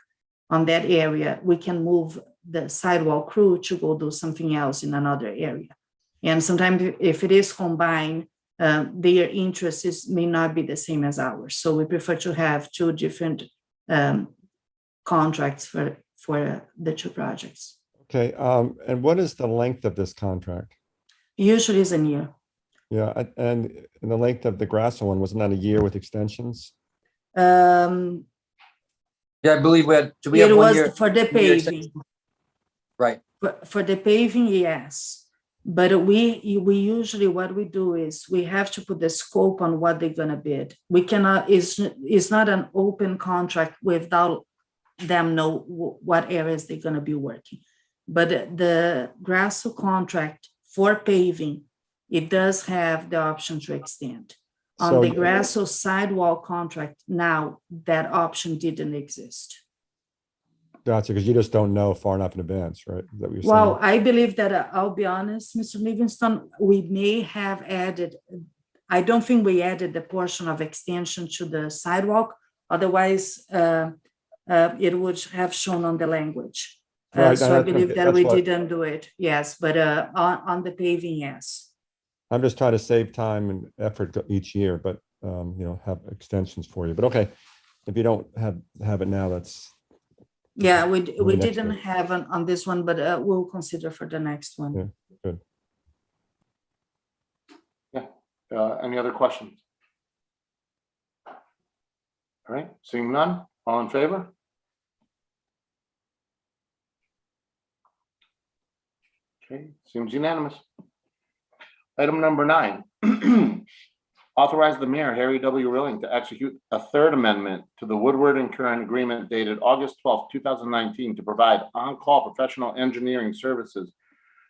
on that area, we can move the sidewalk crew to go do something else in another area. And sometimes if it is combined, their interests may not be the same as ours. So we prefer to have 2 different contracts for the 2 projects. Okay, and what is the length of this contract? Usually is a year. Yeah, and the length of the Grasso one, wasn't that a year with extensions? Yeah, I believe do we have It 1 was year? for the 1 year paving. Right. For the paving, yes. But we usually, what we do is we have to put the scope on what they're gonna bid. We cannot, it's not an open contract without them know what areas they're gonna be working. But the Grasso contract for paving, it does have the option to extend. On the Grasso sidewalk contract, now that option didn't exist. Gotcha, because you just don't know far enough in advance, right? Is that what you're Well, saying? I believe that, I'll be honest, Mr. Livingston, we may have added, I don't think we added the portion of extension to the sidewalk. Otherwise, it would have shown on the language. Right, So I that's believe okay. that That's we what- didn't do it, yes, but on the paving, yes. I'm just trying to save time and effort each year, but, have extensions for you. But okay, if you don't have it now, that's. Yeah, we Maybe next didn't year. have on this one, but we'll consider for the next one. Yeah. Good. Any other questions? All right, seeing none, all in favor? Okay, seems unanimous. Item number 9. Authorize the mayor, Harry W. Rilling, to execute a 3rd amendment to the Woodward and Curran agreement dated August 12, 2019, to provide on-call professional engineering services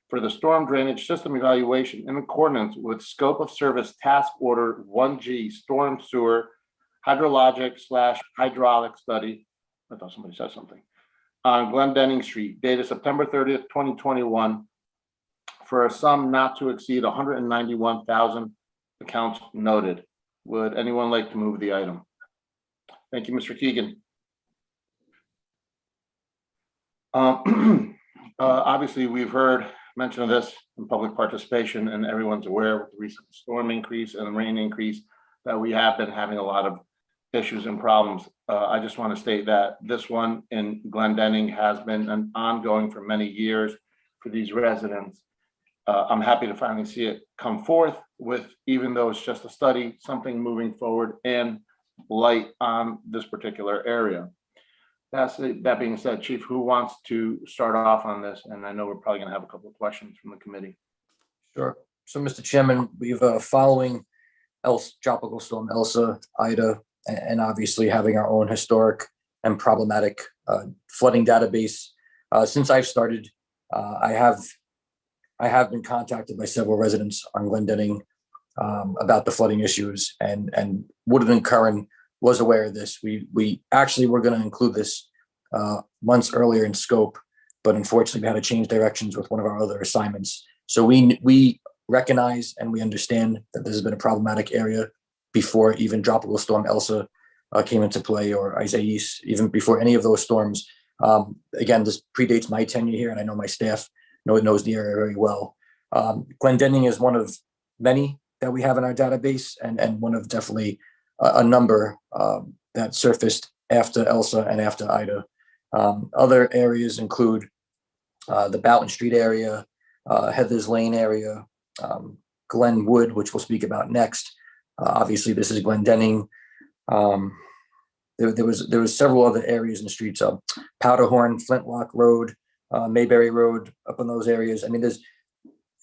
for the storm drainage system evaluation in accordance with scope of service task order 1G storm sewer hydrologic/hydraulic study. I thought somebody said something. On Glendenning Street, dated September 30th, 2021, for a sum not to exceed 191,000. Accounts noted. Would anyone like to move the item? Thank you, Mr. Keegan. Obviously, we've heard mention of this in public participation, and everyone's aware with the recent storm increase and rain increase that we have been having a lot of issues and problems. I just want to state that this one in Glendenning has been an ongoing for many years for these residents. I'm happy to finally see it come forth with, even though it's just a study, something moving forward and light on this particular area. That being said, Chief, who wants to start off on this? And I know we're probably gonna have a couple of questions from the committee. Sure. So, Mr. Chairman, we've following Tropical Storm Elsa, Ida, and obviously having our own historic and problematic flooding database. Since I've started, I have been contacted by several residents on Glendenning about the flooding issues, and Woodland and Curran was aware of this. We actually were going to include this months earlier in scope, but unfortunately we had to change directions with one of our other assignments. So we recognize and we understand that this has been a problematic area before even Tropical Storm Elsa came into play, or Isaias, even before any of those storms. Again, this predates my tenure here, and I know my staff knows the area very well. Glendenning is one of many that we have in our database, and one of definitely a number that surfaced after Elsa and after Ida. Other areas include the Boughton Street area, Heather's Lane area, Glenwood, which we'll speak about next. Obviously, this is Glendenning. There was several other areas in the streets of Powderhorn, Flintlock Road, Mayberry Road, up in those areas. I mean, there's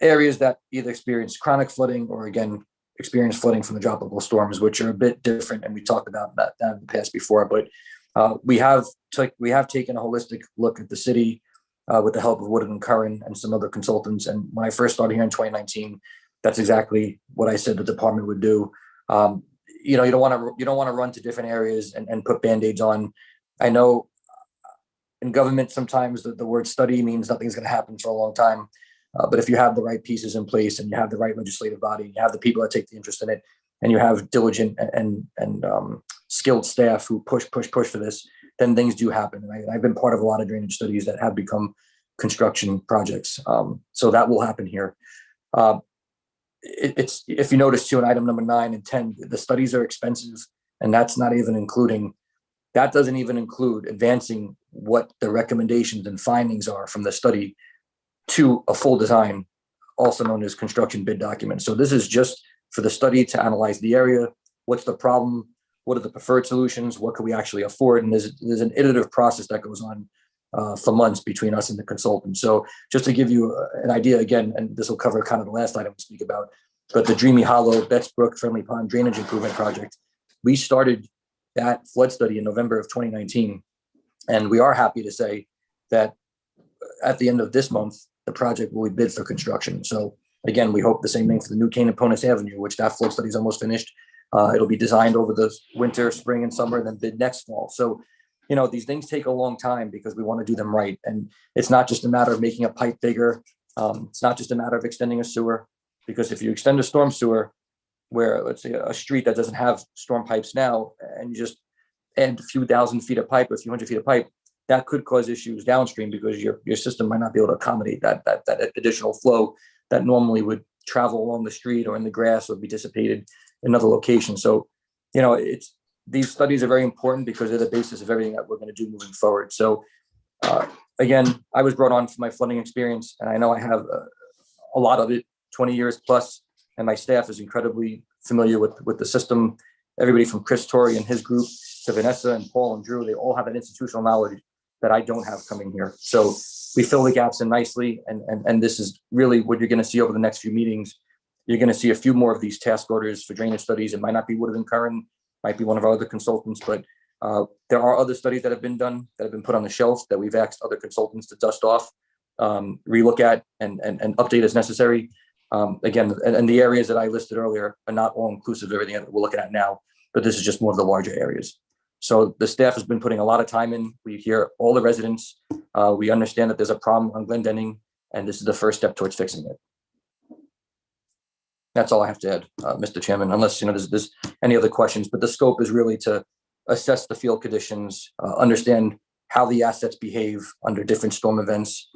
areas that either experience chronic flooding or again experience flooding from the tropical storms, which are a bit different, and we talked about that in the past before. But we have taken a holistic look at the city with the help of Woodland and Curran and some other consultants. And when I first started here in 2019, that's exactly what I said the department would do. You don't want to run to different areas and put band-aids on. I know in government sometimes the word study means nothing's going to happen for a long time. But if you have the right pieces in place and you have the right legislative body, you have the people that take the interest in it, and you have diligent and skilled staff who push for this, then things do happen. And I've been part of a lot of drainage studies that have become construction projects. So that will happen here. It's if you notice too, in item number 9 and 10, the studies are expensive, and that doesn't even include advancing what the recommendations and findings are from the study to a full design, also known as construction bid document. So this is just for the study to analyze the area. What's the problem? What are the preferred solutions? What can we actually afford? And there's an iterative process that goes on for months between us and the consultant. So just to give you an idea again, and this will cover kind of the last item we speak about, but the Dreamy Hollow, Betts Brook, Friendly Pond Drainage Improvement Project, we started that flood study in November of 2019. And we are happy to say that at the end of this month, the project will be bid for construction. So again, we hope the same thing for the New Canaan Ponus Avenue, which that flood study is almost finished. It'll be designed over the winter, spring, and summer, and then bid next fall. So, these things take a long time because we want to do them right. And it's not just a matter of making a pipe bigger. It's not just a matter of extending a sewer, because if you extend a storm sewer where, let's say, a street that doesn't have storm pipes now, and you just add a few thousand feet of pipe or a few hundred feet of pipe, that could cause issues downstream because your system might not be able to accommodate that additional flow that normally would travel along the street or in the grass or be dissipated in another location. So, these studies are very important because they're the basis of everything that we're going to do moving forward. So, again, I was brought on for my flooding experience, and I know I have a lot of it, 20 years plus, and my staff is incredibly familiar with the system. Everybody from Chris Torrey and his group to Vanessa and Paul and Drew, they all have an institutional knowledge that I don't have coming here. So we fill the gaps in nicely. And this is really what you're going to see over the next few meetings. You're going to see a few more of these task orders for drainage studies. It might not be Woodland and Curran, might be one of our other consultants, but there are other studies that have been done, that have been put on the shelf, that we've asked other consultants to dust off, relook at, and update as necessary. Again, and the areas that I listed earlier are not all inclusive of everything that we're looking at now, but this is just more of the larger areas. So the staff has been putting a lot of time in. We hear all the residents. We understand that there's a problem on Glendenning, and this is the first step towards fixing it. That's all I have to add, Mr. Chairman, unless there's any other questions. But the scope is really to assess the field conditions, understand how the assets behave under different storm events,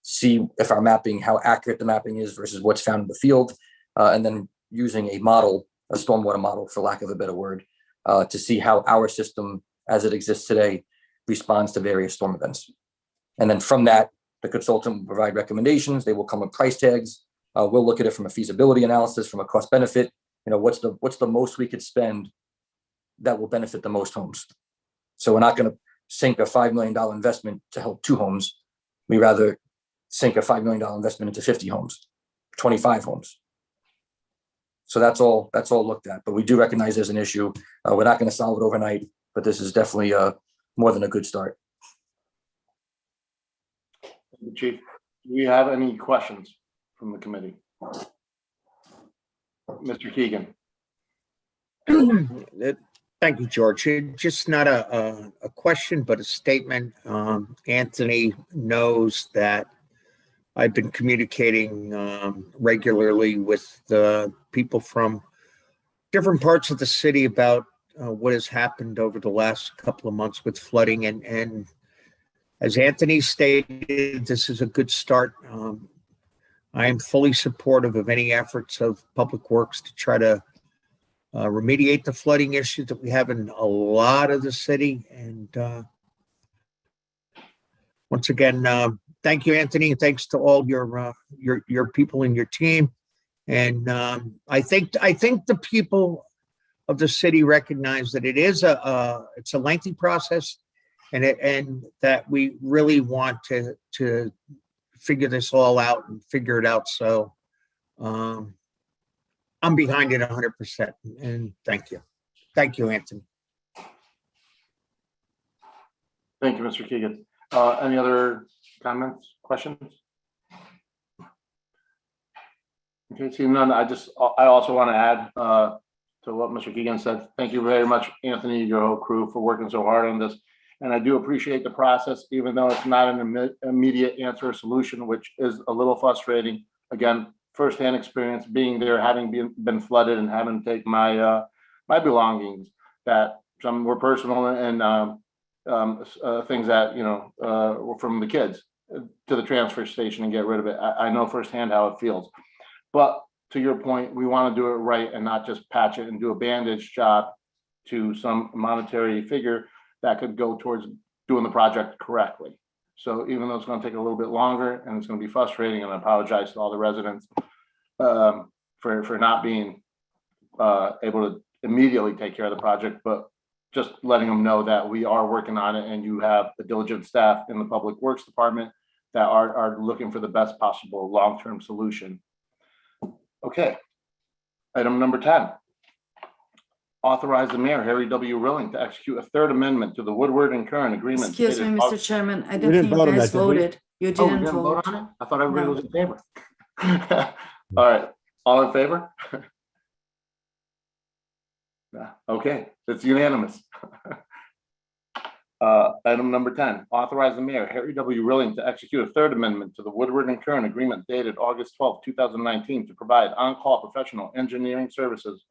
see if our mapping, how accurate the mapping is versus what's found in the field, and then using a model, a stormwater model, for lack of a better word, to see how our system, as it exists today, responds to various storm events. And then from that, the consultant will provide recommendations. They will come with price tags. We'll look at it from a feasibility analysis, from a cost benefit. What's the most we could spend that will benefit the most homes. So we're not going to sink a $5 million investment to help 2 homes. We rather sink a $5 million investment into 50 homes, 25 homes. So that's all looked at, but we do recognize there's an issue. We're not going to solve it overnight, but this is definitely more than a good start. Chief, do we have any questions from the committee? Mr. Keegan. Thank you, George. Just not a question, but a statement. Anthony knows that I've been communicating regularly with the people from different parts of the city about what has happened over the last couple of months with flooding. And as Anthony stated, this is a good start. I am fully supportive of any efforts of Public Works to try to remediate the flooding issues that we have in a lot of the city. And once again, thank you, Anthony, and thanks to all your people and your team. And I think the people of the city recognize that it's a lengthy process, and that we really want to figure this all out and figure it out. So I'm behind it 100%. And thank you, Anthony. Thank you, Mr. Keegan. Any other comments, questions? Okay, seeing none, I also want to add to what Mr. Keegan said. Thank you very much, Anthony, your whole crew, for working so hard on this. And I do appreciate the process, even though it's not an immediate answer or solution, which is a little frustrating. Again, firsthand experience being there, having been flooded and having to take my my belongings, that some were personal and things that, you know, were from the kids, to the transfer station and get rid of it. I know firsthand how it feels. But to your point, we want to do it right and not just patch it and do a bandage job to some monetary figure that could go towards doing the project correctly. So even though it's going to take a little bit longer and it's going to be frustrating, and I apologize to all the residents for not being able to immediately take care of the project, but just letting them know that we are working on it, and you have a diligent staff in the Public Works Department that are looking for the best possible long-term solution. Okay. Item number 10. Authorize the mayor, Harry W. Rilling, to execute a third amendment to the Woodward and Curran agreement. Excuse me, Mr. Chairman, I don't didn't think vote you on guys that, did we? voted. You Oh, we didn't didn't vote. vote on it? I thought everybody No. was in favor. All right, all in favor? Yeah, okay, it's unanimous. Item number 10, authorize the mayor, Harry W. Rilling, to execute a third amendment to the Woodward and Curran agreement dated August 12, 2019, to provide on-call professional engineering services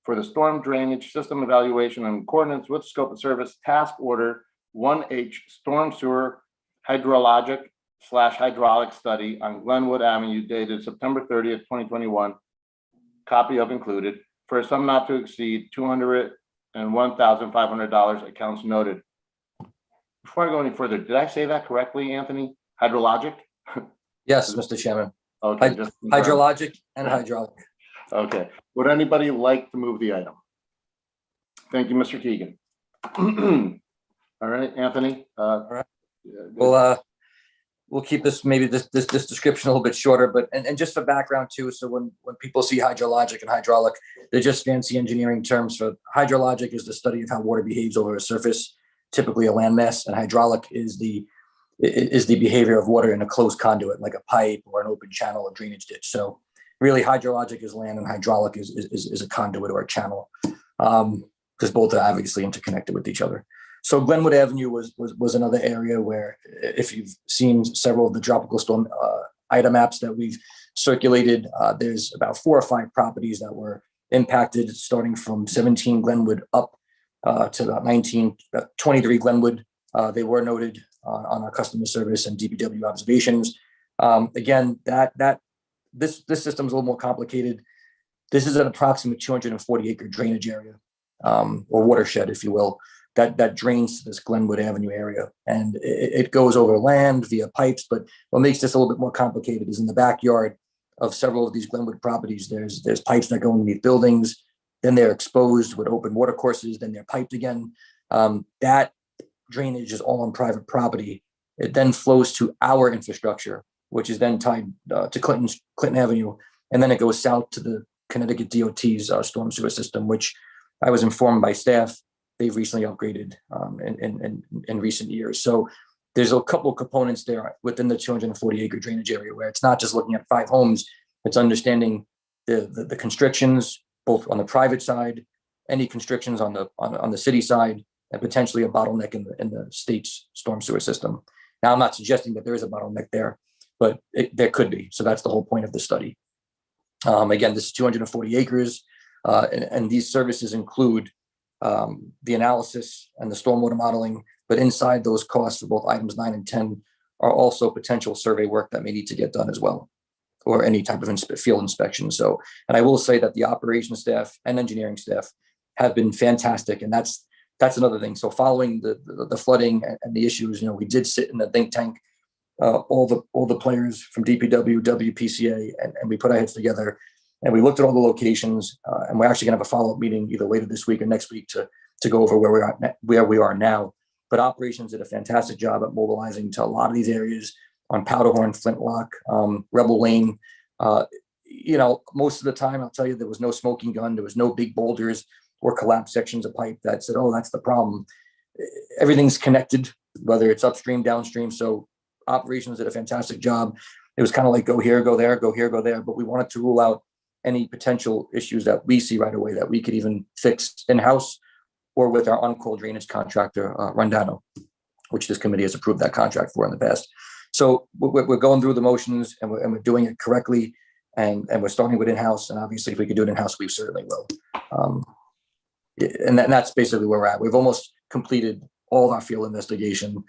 for the storm drainage system evaluation in accordance with scope of service task order 1H storm sewer hydrologic/hydraulic study on Glenwood Avenue dated September 30th, 2021. Copy of included, for a sum not to exceed $201,500, accounts noted. Before I go any further, did I say that correctly, Anthony? Hydrologic? Yes, Mr. Chairman. Okay, just Hydrologic and hydraulic. okay. Would anybody like to move the item? Thank you, Mr. Keegan. All right, Anthony. All right. We'll keep this, maybe this description a little bit shorter, but and just for background too. So when people see hydrologic and hydraulic, they're just fancy engineering terms. For hydrologic is the study of how water behaves over a surface, typically a landmass, and hydraulic is the behavior of water in a closed conduit, like a pipe or an open channel or drainage ditch. So really, hydrologic is land, and hydraulic is a conduit or a channel, because both are obviously interconnected with each other. So Glenwood Avenue was another area where, if you've seen several of the tropical storm item maps that we've circulated, there's about 4 or 5 properties that were impacted, starting from 17 Glenwood up to about 23 Glenwood. They were noted on our customer service and DPW observations. Again, this system is a little more complicated. This is an approximate 240 acre drainage area, or watershed, if you will, that drains to this Glenwood Avenue area. And it goes over land via pipes, but what makes this a little bit more complicated is in the backyard of several of these Glenwood properties, there's pipes that go underneath buildings, then they're exposed with open water courses, then they're piped again. That drainage is all on private property. It then flows to our infrastructure, which is then tied to Clinton Avenue, and then it goes south to the Connecticut DOT's storm sewer system, which I was informed by staff they've recently upgraded in recent years. So there's a couple of components there within the 240-acre drainage area where it's not just looking at 5 homes, it's understanding the constrictions both on the private side, any constrictions on the city side, and potentially a bottleneck in the state's storm sewer system. Now, I'm not suggesting that there is a bottleneck there, but there could be. So that's the whole point of the study. Again, this is 240 acres, and these services include the analysis and the stormwater modeling, but inside those costs for both items 9 and 10 are also potential survey work that may need to get done as well, or any type of field inspection. So, and I will say that the operations staff and engineering staff have been fantastic, and that's another thing. So following the flooding and the issues, we did sit in the think tank, all the players from DPW, WPCA, and we put our heads together and we looked at all the locations, and we're actually gonna have a follow-up meeting either later this week or next week to go over where we are now. But operations did a fantastic job at mobilizing to a lot of these areas on Powderhorn, Flintlock, Rebel Lane. Most of the time, I'll tell you, there was no smoking gun, there was no big boulders or collapsed sections of pipe that said, oh, that's the problem. Everything's connected, whether it's upstream, downstream. So operations did a fantastic job. It was kind of like go here, go there, go here, go there. But we wanted to rule out any potential issues that we see right away that we could even fix in-house or with our on-call drainage contractor, Rondano, which this committee has approved that contract for in the past. So we're going through the motions and we're doing it correctly, and we're starting with in-house. And obviously, if we could do it in-house, we certainly will. And that's basically where we're at. We've almost completed all of our field investigation.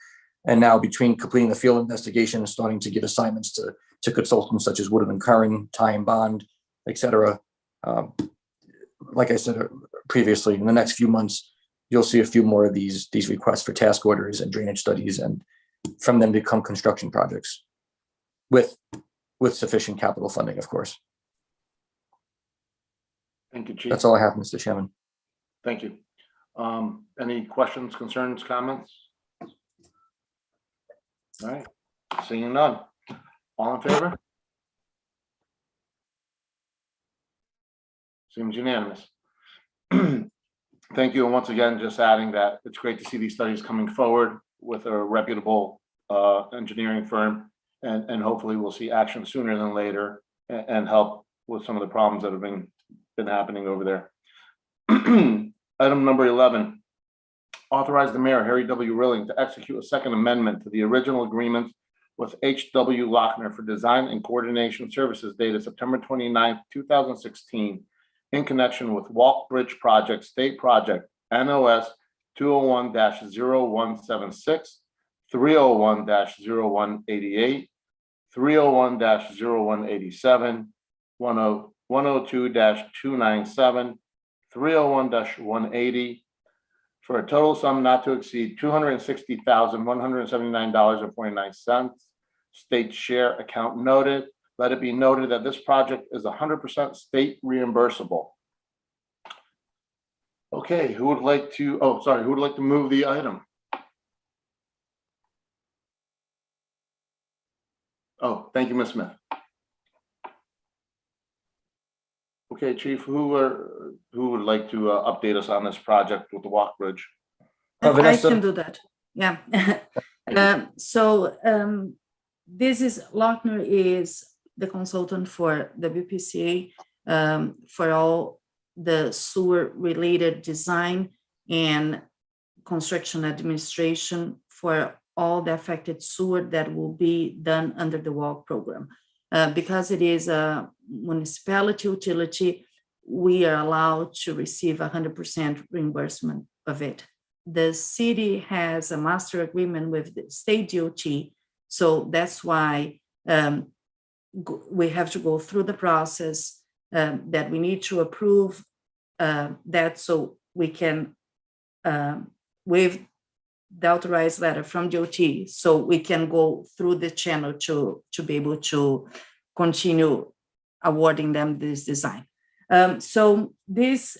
And now between completing the field investigation and starting to give assignments to consultants such as Woodard and Curran, Ty and Bond, et cetera. Like I said previously, in the next few months, you'll see a few more of these requests for task orders and drainage studies, and from them become construction projects with sufficient capital funding, of course. Thank you, Chief. That's all I have, Mr. Chairman. Thank you. Any questions, concerns, comments? All right, seeing none. All in favor? Seems unanimous. Thank you. And once again, just adding that it's great to see these studies coming forward with a reputable engineering firm, and hopefully we'll see action sooner than later and help with some of the problems that have been happening over there. Item number 11, authorize the mayor, Harry W. Rilling, to execute a second amendment to the original agreement with H.W. Lochner for design and coordination services dated September 29th, 2016, in connection with Walk Bridge Project State Project NOS 201-0176, 301-0188, 301-0187, 102-297, 301-180, for a total sum not to exceed $260,179.49. State share account noted. Let it be noted that this project is 100% state reimbursable. Okay, who would like to, who would like to move the item? Oh, thank you, Ms. Smith. Okay, Chief, who would like to update us on this project with the Walk Bridge? I can do that. Yeah. This is Lochner is the consultant for WPCA for all the sewer related design and construction administration for all the affected sewer that will be done under the WALK program. Because it is a municipality utility, we are allowed to receive 100% reimbursement of it. The city has a master agreement with the state DOT, so that's why we have to go through the process that we need to approve that so we can waive the authorized letter from DOT, so we can go through the channel to be able to continue awarding them this design. So this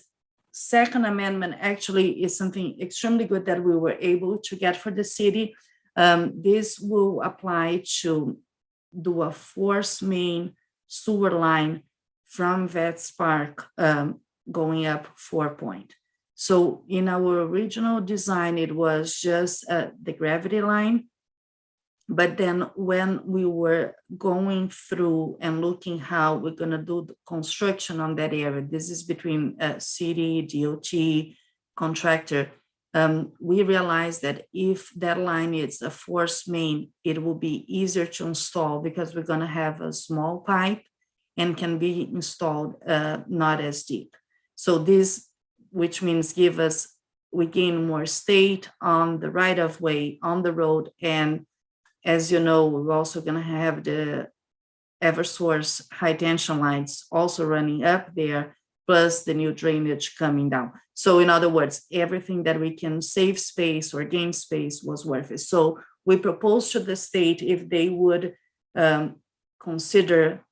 second amendment actually is something extremely good that we were able to get for the city. This will apply to do a force main sewer line from Vets Park going up 4 Point. So in our original design, it was just the gravity line. But then when we were going through and looking how we're going to do the construction on that area, this is between city, DOT, contractor, we realized that if that line is a force main, it will be easier to install because we're going to have a small pipe and can be installed not as deep. So this, which means we gain more state on the right of way, on the road. And as you know, we're also going to have the Eversource high tension lines also running up there, plus the new drainage coming down. So in other words, everything that we can save space or gain space was worth it. So we proposed to the state if they would consider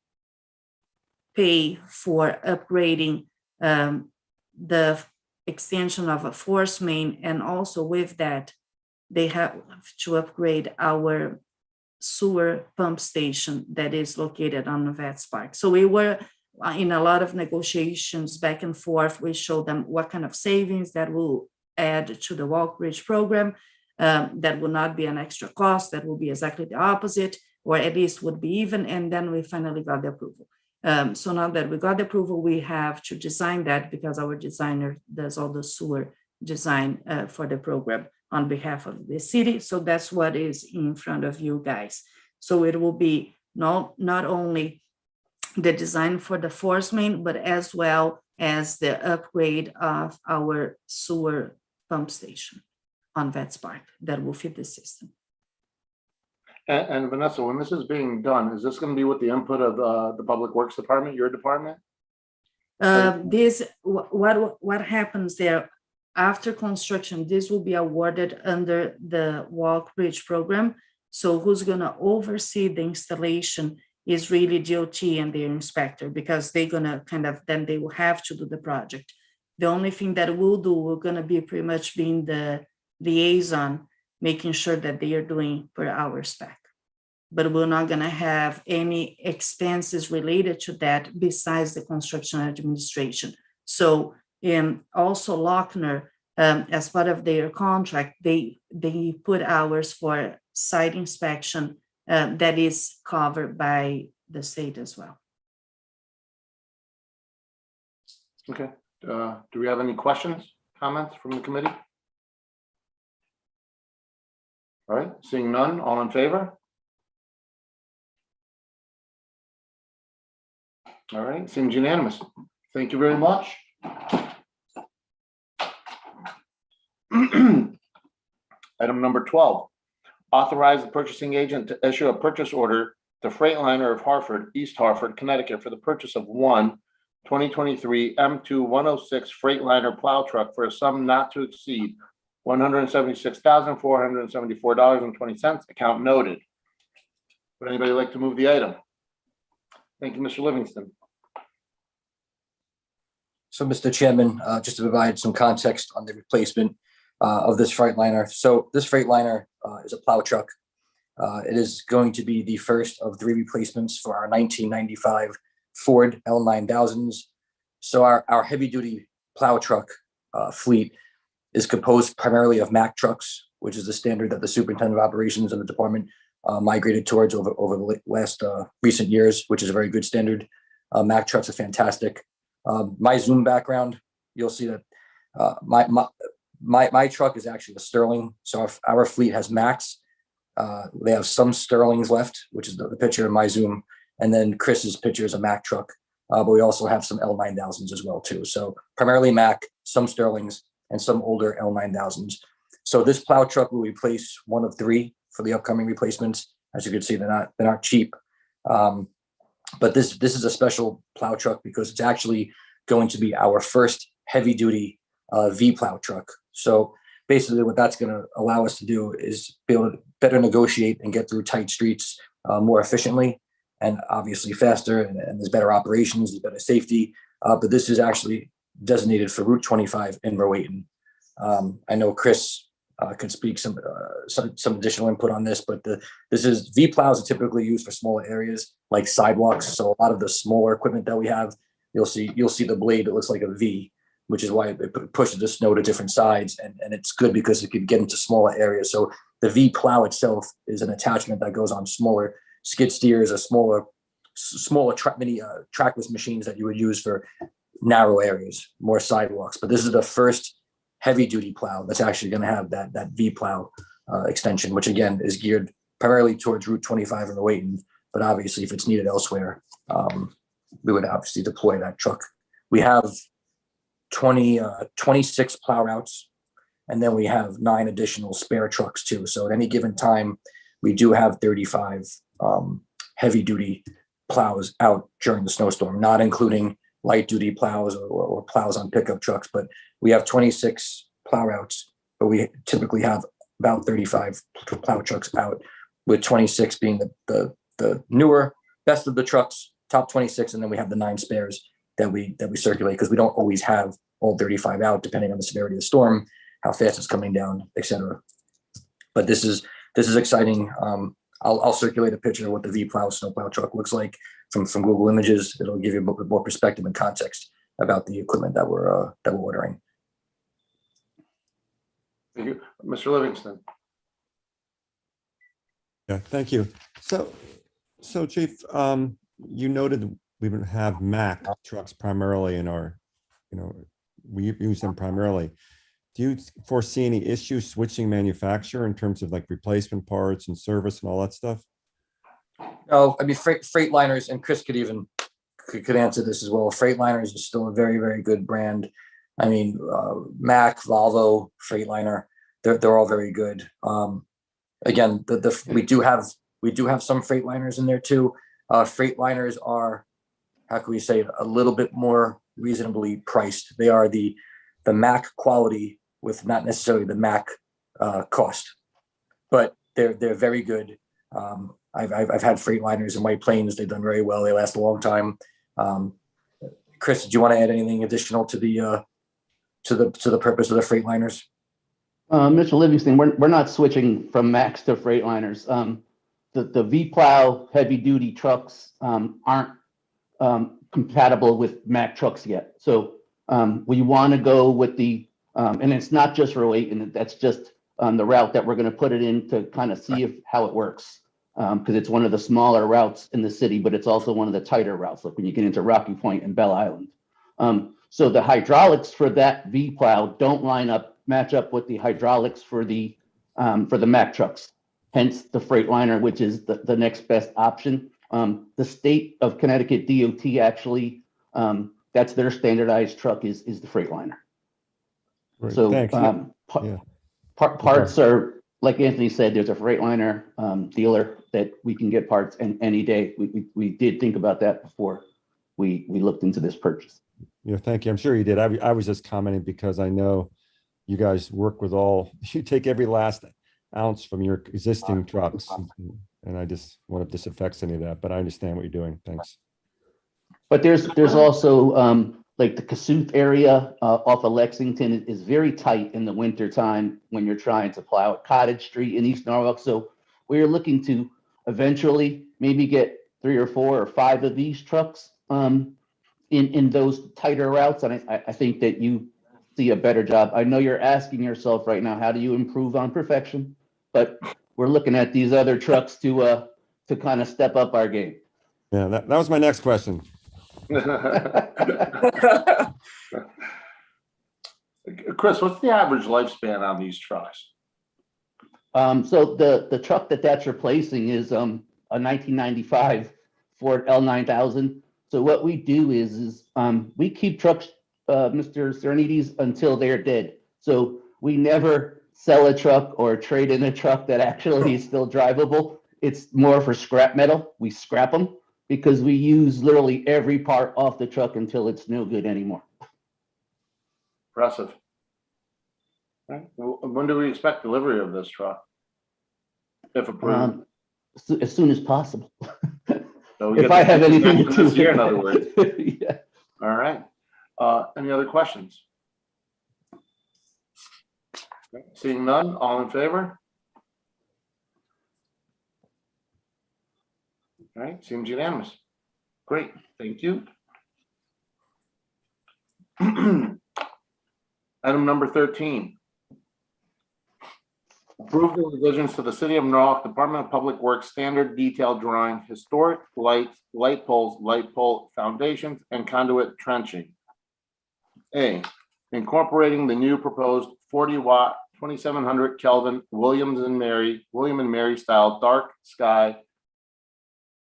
pay for upgrading the extension of a force main, and also with that, they have to upgrade our sewer pump station that is located on the Vets Park. So we were in a lot of negotiations back and forth. We showed them what kind of savings that will add to the Walk Bridge program. That will not be an extra cost, that will be exactly the opposite, or at least would be even. And then we finally got the approval. So now that we got the approval, we have to design that because our designer does all the sewer design for the program on behalf of the city. So that's what is in front of you guys. So it will be not only the design for the force main, but as well as the upgrade of our sewer pump station on Vets Park that will fit the system. And Vanessa, when this is being done, is this going to be with the input of the Public Works Department, your department? What happens there after construction, this will be awarded under the Walk Bridge program. So who's going to oversee the installation is really DOT and their inspector, because they're going to then they will have to do the project. The only thing that we'll do, we're going to be pretty much being the liaison, making sure that they are doing per our spec. But we're not going to have any expenses related to that besides the construction administration. So also Lochner, as part of their contract, they put hours for site inspection that is covered by the state as well. Okay. Do we have any questions, comments from the committee? All right, seeing none, all in favor? All right, seems unanimous. Thank you very much. Item number 12, authorize the purchasing agent to issue a purchase order to Freightliner of Hartford, East Hartford, Connecticut for the purchase of one 2023 M2-106 Freightliner plow truck for a sum not to exceed $176,474.20, account noted. Would anybody like to move the item? Thank you, Mr. Livingston. So, Mr. Chairman, just to provide some context on the replacement of this Freightliner. So this Freightliner is a plow truck. It is going to be the first of 3 replacements for our 1995 Ford L9000s. So our heavy-duty plow truck fleet is composed primarily of Mack trucks, which is the standard that the superintendent of operations and the department migrated towards over the last recent years, which is a very good standard. Mack trucks are fantastic. My Zoom background, you'll see that my truck is actually a Sterling. So our fleet has Macks. They have some Sterlings left, which is the picture in my Zoom. And then Chris's picture is a Mack truck. But we also have some L9000s as well too. So primarily Mack, some Sterlings, and some older L9000s. So this plow truck will replace one of 3 for the upcoming replacements. As you can see, they're not cheap. But this is a special plow truck because it's actually going to be our first heavy duty V plow truck. So basically what that's going to allow us to do is be able to better negotiate and get through tight streets more efficiently and obviously faster, and there's better operations, there's better safety. But this is actually designated for Route 25 in Rowayton. I know Chris could speak some additional input on this, but this is V plows are typically used for smaller areas like sidewalks. So a lot of the smaller equipment that we have, you'll see the blade that looks like a V, which is why it pushes the snow to different sides, and it's good because it can get into smaller areas. So the V plow itself is an attachment that goes on smaller skid steers or smaller mini trackless machines that you would use for narrow areas, more sidewalks. But this is the first heavy duty plow that's actually going to have that V plow extension, which again is geared primarily towards Route 25 in Rowayton. But obviously, if it's needed elsewhere, we would obviously deploy that truck. We have 26 plow routes, and then we have 9 additional spare trucks too. So at any given time, we do have 35 heavy duty plows out during the snowstorm, not including light duty plows or plows on pickup trucks, but we have 26 plow routes, but we typically have about 35 plow trucks out, with 26 being the newer, best of the trucks, top 26, and then we have the 9 spares that we circulate, because we don't always have all 35 out, depending on the severity of the storm, how fast it's coming down, etc. But this is exciting. I'll circulate a picture of what the V plow snowplow truck looks like from Google Images. It'll give you a bit more perspective and context about the equipment that we're ordering. Thank you. Mr. Livingston. Yeah, thank you. So Chief, you noted we would have Mack trucks primarily in our, we use them primarily. Do you foresee any issues switching manufacturer in terms of like replacement parts and service and all that stuff? Oh, I mean, Freightliners, and Chris could answer this as well. Freightliners is still a very, very good brand. I mean, Mack, Volvo, Freightliner, they're all very good. Again, we do have some Freightliners in there too. Freightliners are, how can we say it, a little bit more reasonably priced. They are the Mack quality with not necessarily the Mack cost, but they're very good. I've had Freightliners and White Plains. They've done very well. They last a long time. Chris, do you want to add anything additional to the purpose of the Freightliners? Mr. Livingston, we're not switching from Macks to Freightliners. The V plow heavy duty trucks aren't compatible with Mack trucks yet. So we want to go with and it's not just Rowayton, that's just the route that we're going to put it in to kind of see how it works. Because it's one of the smaller routes in the city, but it's also one of the tighter routes, like when you get into Rocky Point and Bell Island. So the hydraulics for that V plow don't match up with the hydraulics for the Mack trucks. Hence the Freightliner, which is the next best option. The state of Connecticut DOT actually, that's their standardized truck is the Freightliner. Great, So thanks. parts are, like Anthony said, there's a Freightliner dealer that we can get parts any day. We did think about that before we looked into this purchase. Thank you. I'm sure you did. I was just commenting because I know you guys work with you take every last ounce from your existing trucks. And I just wonder if this affects any of that, but I understand what you're doing. Thanks. But there's also like the Kasuth area off of Lexington is very tight in the winter time when you're trying to plow Cottage Street in East Norwalk. So we're looking to eventually maybe get 3 or 4 or 5 of these trucks in those tighter routes. And I think that you see a better job. I know you're asking yourself right now, how do you improve on perfection? But we're looking at these other trucks to kind of step up our game. Yeah, that was my next question. Chris, what's the average lifespan on these trucks? So the truck that's replacing is a 1995 Ford L9000. So what we do is we keep trucks, Mr. Cernides, until they're dead. So we never sell a truck or trade in a truck that actually is still drivable. It's more for scrap metal. We scrap them because we use literally every part off the truck until it's no good anymore. Impressive. Right. When do we expect delivery of this truck? If approved. As soon as possible. So if I have anything to do this year, in other words. Yeah. All right. Any other questions? Seeing none, all in favor? All right, seems unanimous. Great, thank you. Item number 13. Approve the revisions to the City of Norwalk Department of Public Works Standard Detail Drawing, Historic Lights, Light Poles, Light Pole Foundations, and Conduit Trenching. A, incorporating the new proposed 40-watt, 2700 Kelvin William and Mary style dark sky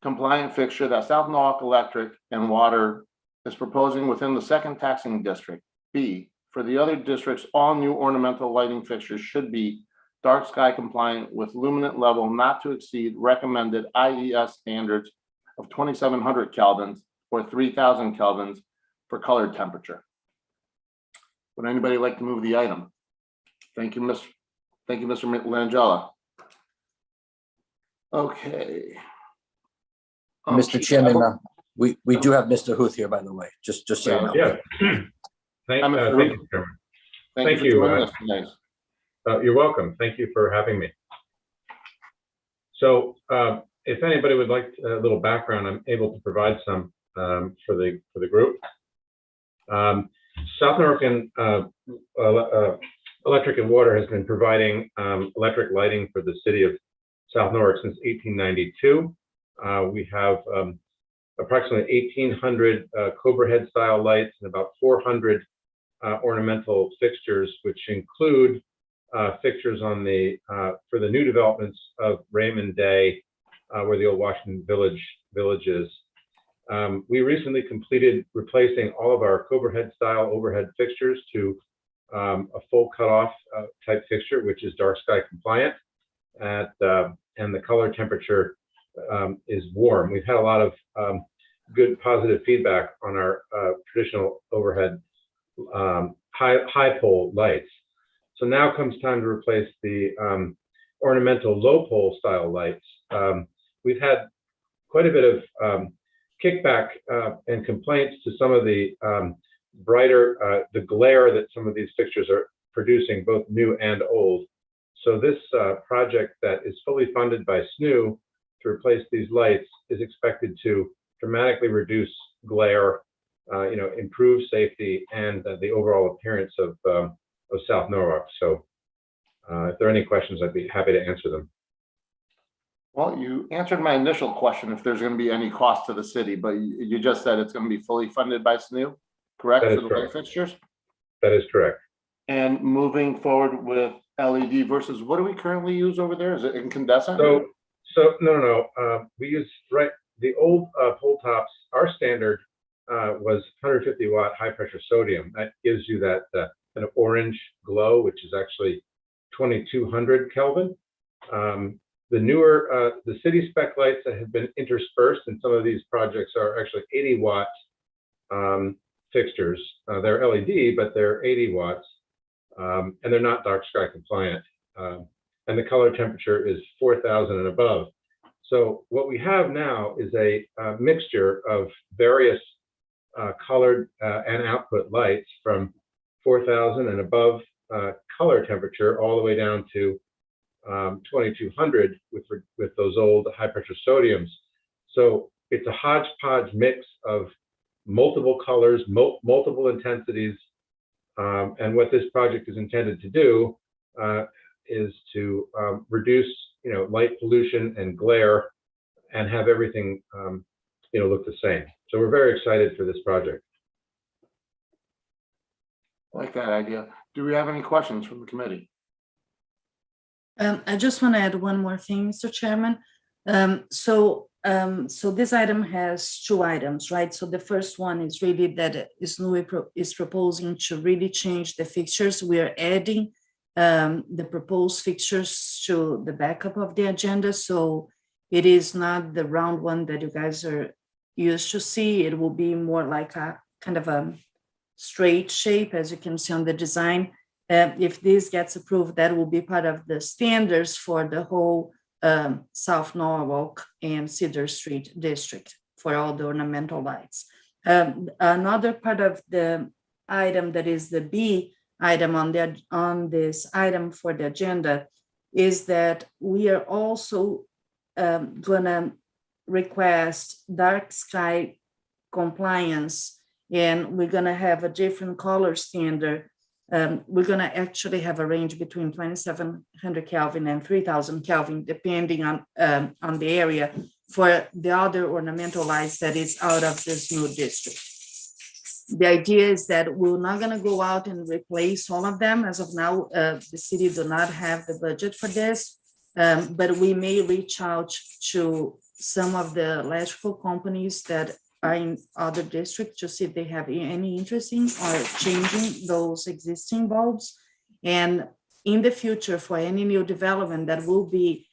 compliant fixture that South Norwalk Electric and Water is proposing within the second taxing district. B, for the other districts, all new ornamental lighting fixtures should be dark sky compliant with luminant level not to exceed recommended IES standards of 2700 kelvins or 3000 kelvins for color temperature. Would anybody like to move the item? Thank you, Mr. Langella. Okay. Mr. Chief, Chairman, we do have Mr. Huth here, by the way, just so you know. Yeah. Thank you, Chairman. Thank you. You're welcome. Thank you for having me. So if anybody would like a little background, I'm able to provide some for the group. South Norwalk Electric and Water has been providing electric lighting for the city of South Norwalk since 1892. We have approximately 1,800 Cobra head style lights and about 400 ornamental fixtures, which include fixtures on the for the new developments of Raymond Day, where the old Washington Village is. We recently completed replacing all of our Cobra head style overhead fixtures to a full cutoff type fixture, which is dark sky compliant, and the color temperature is warm. We've had a lot of good positive feedback on our traditional overhead high pole lights. So now comes time to replace the ornamental low pole style lights. We've had quite a bit of kickback and complaints to some of the brighter, the glare that some of these fixtures are producing, both new and old. So this project that is fully funded by SNU to replace these lights is expected to dramatically reduce glare, improve safety and the overall appearance of South Norwalk. So if there are any questions, I'd be happy to answer them. Well, you answered my initial question if there's going to be any cost to the city, but you just said it's going to be fully funded by SNU, correct? That is for the correct. light fixtures? That is correct. And moving forward with LED versus what do we currently use over there? Is it incandescent? So no. We use the old pole tops. Our standard was 150 watt high pressure sodium. That gives you that kind of orange glow, which is actually 2200 Kelvin. The newer, the city spec lights that have been interspersed in some of these projects are actually 80 watt fixtures. They're LED, but they're 80 watts, and they're not dark sky compliant. And the color temperature is 4,000 and above. So what we have now is a mixture of various colored and output lights from 4,000 and above color temperature all the way down to 2200 with those old high pressure sodiums. So it's a hodgepodge mix of multiple colors, multiple intensities. And what this project is intended to do is to reduce, light pollution and glare and have everything, look the same. So we're very excited for this project. I like that idea. Do we have any questions from the committee? I just want to add one more thing, Mr. Chairman. So this item has two items, right? So the first one is really that SNU is proposing to really change the fixtures. We are adding the proposed fixtures to the backup of the agenda. So it is not the round one that you guys are used to see. It will be more like a kind of a straight shape, as you can see on the design. If this gets approved, that will be part of the standards for the whole South Norwalk and Cedar Street district for all the ornamental lights. Another part of the item that is the B item on this item for the agenda is that we are also gonna request dark sky compliance, and we're gonna have a different color standard. We're gonna actually have a range between 2,700 Kelvin and 3,000 Kelvin, depending on the area, for the other ornamental lights that is out of this new district. The idea is that we're not gonna go out and replace all of them. As of now, the city do not have the budget for this, but we may reach out to some of the electrical companies that are in other districts to see if they have any interest in or changing those existing bulbs. And in the future, for any new development that will be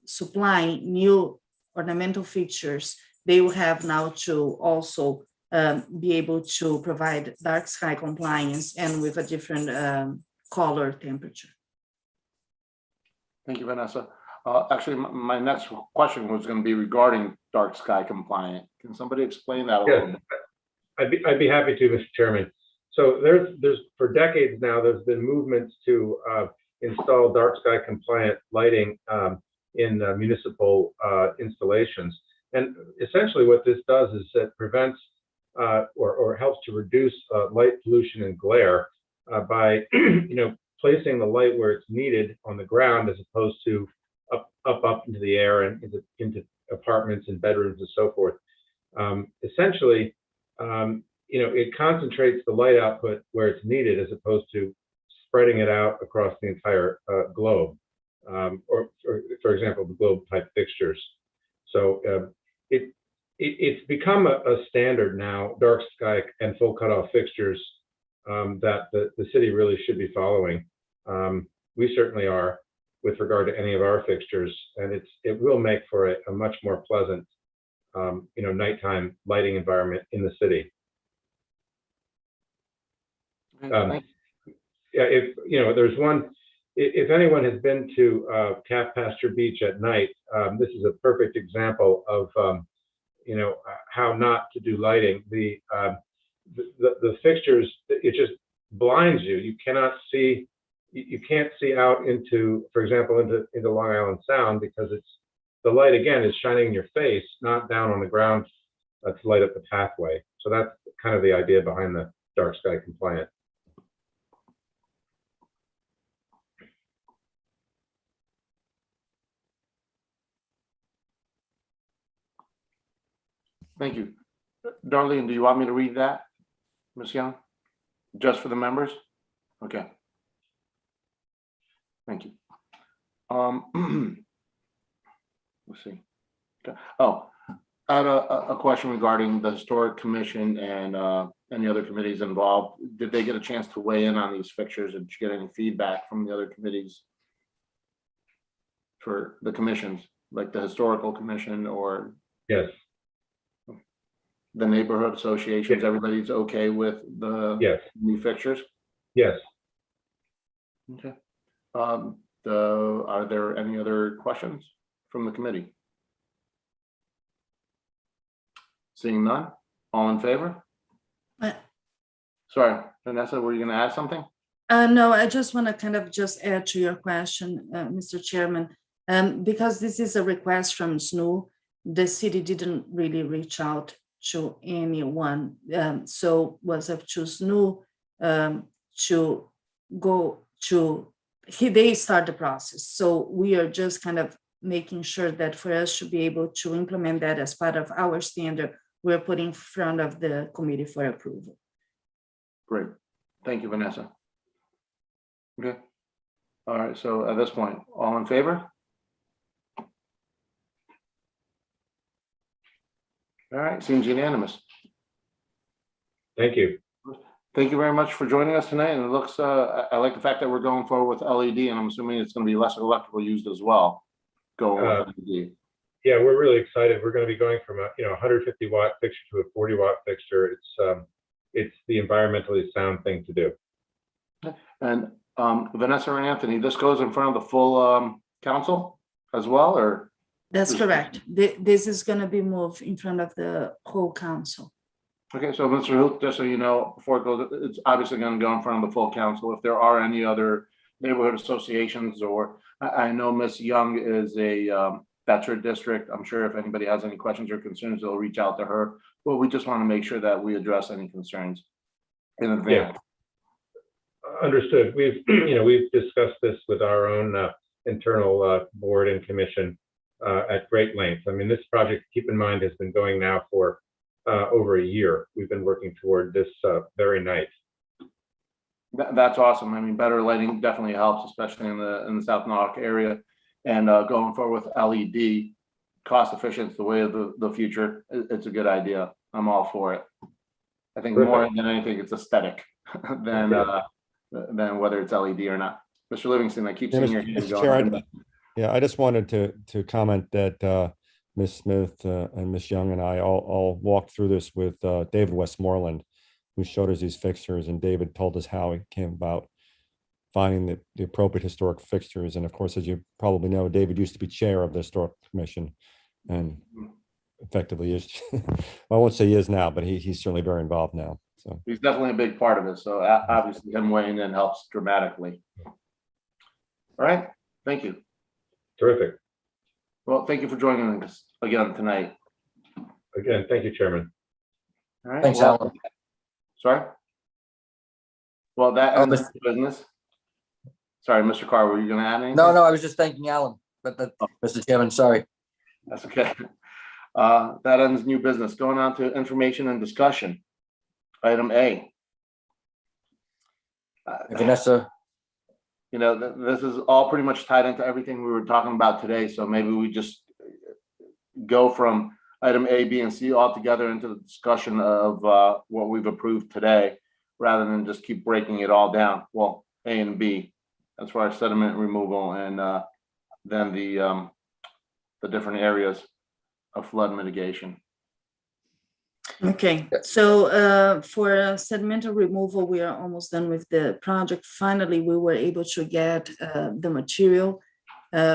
supplying new ornamental features, they will have now to also be able to provide dark sky compliance and with a different color temperature. Thank you, Vanessa. Actually, my next question was going to be regarding dark sky compliant. Can somebody explain that a little bit? I'd be happy to, Mr. Chairman. So there's for decades now, there's been movements to install dark sky compliant lighting in municipal installations. And essentially what this does is it prevents or helps to reduce light pollution and glare by placing the light where it's needed on the ground, as opposed to up into the air and into apartments and bedrooms and so forth. Essentially, it concentrates the light output where it's needed, as opposed to spreading it out across the entire globe, or for example, the globe type fixtures. So it's become a standard now, dark sky and full cutoff fixtures, that the city really should be following. We certainly are, with regard to any of our fixtures, and it will make for a much more pleasant, nighttime lighting environment in the city. Yeah, there's one. If anyone has been to Calf Pasture Beach at night, this is a perfect example of how not to do lighting. The fixtures, it just blinds you. You cannot see. You can't see out into, for example, into Long Island Sound, because the light again is shining in your face, not down on the ground to light up the pathway. So that's kind of the idea behind the dark sky compliant. Thank you. Darlene, do you want me to read that, Ms. Young? Just for the members? Okay. Thank you. Let's see. Okay. Oh, I had a question regarding the Historic Commission and any other committees involved. Did they get a chance to weigh in on these fixtures? Did you get any feedback from the other committees for the commissions, like the Historical Commission or? Yes. The neighborhood associations, everybody's okay with the new fixtures? Yes. Okay. Are there any other questions from the committee? Seeing none, all in favor? Sorry, Vanessa, were you going to add something? No, I just want to kind of just add to your question, Mr. Chairman, because this is a request from SNU. The city didn't really reach out to anyone, so was up to SNU to go to. They start the process. So we are just kind of making sure that for us to be able to implement that as part of our standard, we're putting in front of the committee for approval. Great. Thank you, Vanessa. Okay. All right. So at this point, all in favor? All right. Seems unanimous. Thank you. Thank you very much for joining us tonight. And it looks, I like the fact that we're going forward with LED, and I'm assuming it's going to be less electrical used as well. Going with LED. Yeah, we're really excited. We're going to be going from a 150 watt fixture to a 40 watt fixture. It's the environmentally sound thing to do. And Vanessa and Anthony, this goes in front of the full council as well, or? That's correct. This is going to be moved in front of the whole council. Okay, so Mr. Hoop, just so you know, before it goes, it's obviously going to go in front of the full council. If there are any other neighborhood associations, or I know Miss Young is a that's her district. I'm sure if anybody has any questions or concerns, they'll reach out to her. But we just want to make sure that we address any concerns in advance. Understood. We've, we've discussed this with our own internal board and commission at great length. I mean, this project, keep in mind, has been going now for over a year. We've been working toward this very night. That's awesome. I mean, better lighting definitely helps, especially in the South Norwalk area. And going forward with LED, cost efficient is the way of the future. It's a good idea. I'm all for it. I think more than anything, it's aesthetic than whether it's LED or not. Mr. Livingston, I keep seeing your hand Mr. Chair, going. I just wanted to comment that Ms. Smith and Ms. Young and I all walked through this with David Westmoreland, who showed us these fixtures, and David told us how he came about finding the appropriate historic fixtures. And of course, as you probably know, David used to be chair of the Historic Commission and effectively is, well, I won't say he is now, but he's certainly very involved now. So He's definitely a big part of it. So obviously him weighing in helps dramatically. All right, thank you. Terrific. Well, thank you for joining us again tonight. Again, thank you, Chairman. All right. Thanks, well, Alan. Sorry? Well, that Oh, ends the business. Sorry, Mr. Carr, were you going to add anything? No, I was just thanking Alan, but Mr. Chairman, sorry. That's okay. That ends new business. Going on to information and discussion. Item A. Vanessa, This is all pretty much tied into everything we were talking about today. So maybe we just go from item A, B, and C all together into the discussion of what we've approved today, rather than just keep breaking it all down. Well, A and B, as far as sediment removal and then the different areas of flood mitigation. Okay, so for sedimental removal, we are almost done with the project. Finally, we were able to get the material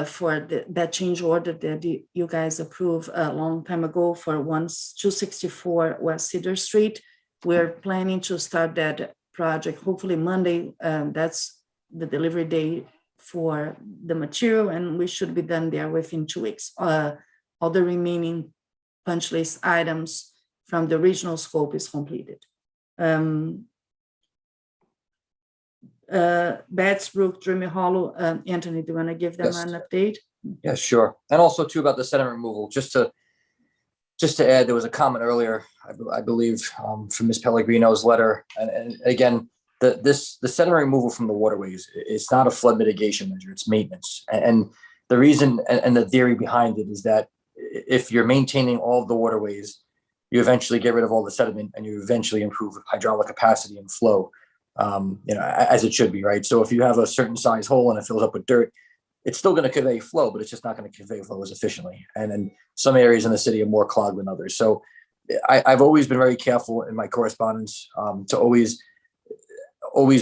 for that change order that you guys approved a long time ago for 264 West Cedar Street. We're planning to start that project hopefully Monday. That's the delivery day for the material, and we should be done there within 2 weeks. All the remaining punch list items from the regional scope is completed. Betts Brook, Dreamy Hollow, Anthony, do you want to give them an update? yeah, sure. And also too about the sediment removal, just to add, there was a comment earlier, I believe, from Ms. Pellegrino's letter. And again, the sediment removal from the waterways, it's not a flood mitigation measure, it's maintenance. And the reason and the theory behind it is that if you're maintaining all of the waterways, you eventually get rid of all the sediment and you eventually improve hydraulic capacity and flow, as it should be, right? So if you have a certain size hole and it fills up with dirt, it's still going to convey flow, but it's just not going to convey flow as efficiently. And then some areas in the city are more clogged than others. So I've always been very careful in my correspondence to always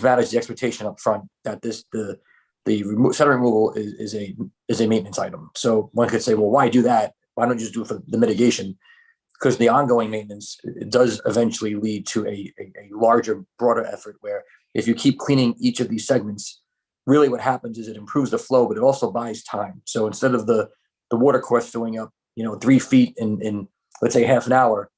manage the expectation up front that the sediment removal is a maintenance item. So one could say, well, why do that? Why don't you just do it for the mitigation? Because the ongoing maintenance, it does eventually lead to a larger, broader effort where if you keep cleaning each of these segments, really what happens is it improves the flow, but it also buys time. So instead of the water course filling up, 3 feet in let's say half an hour,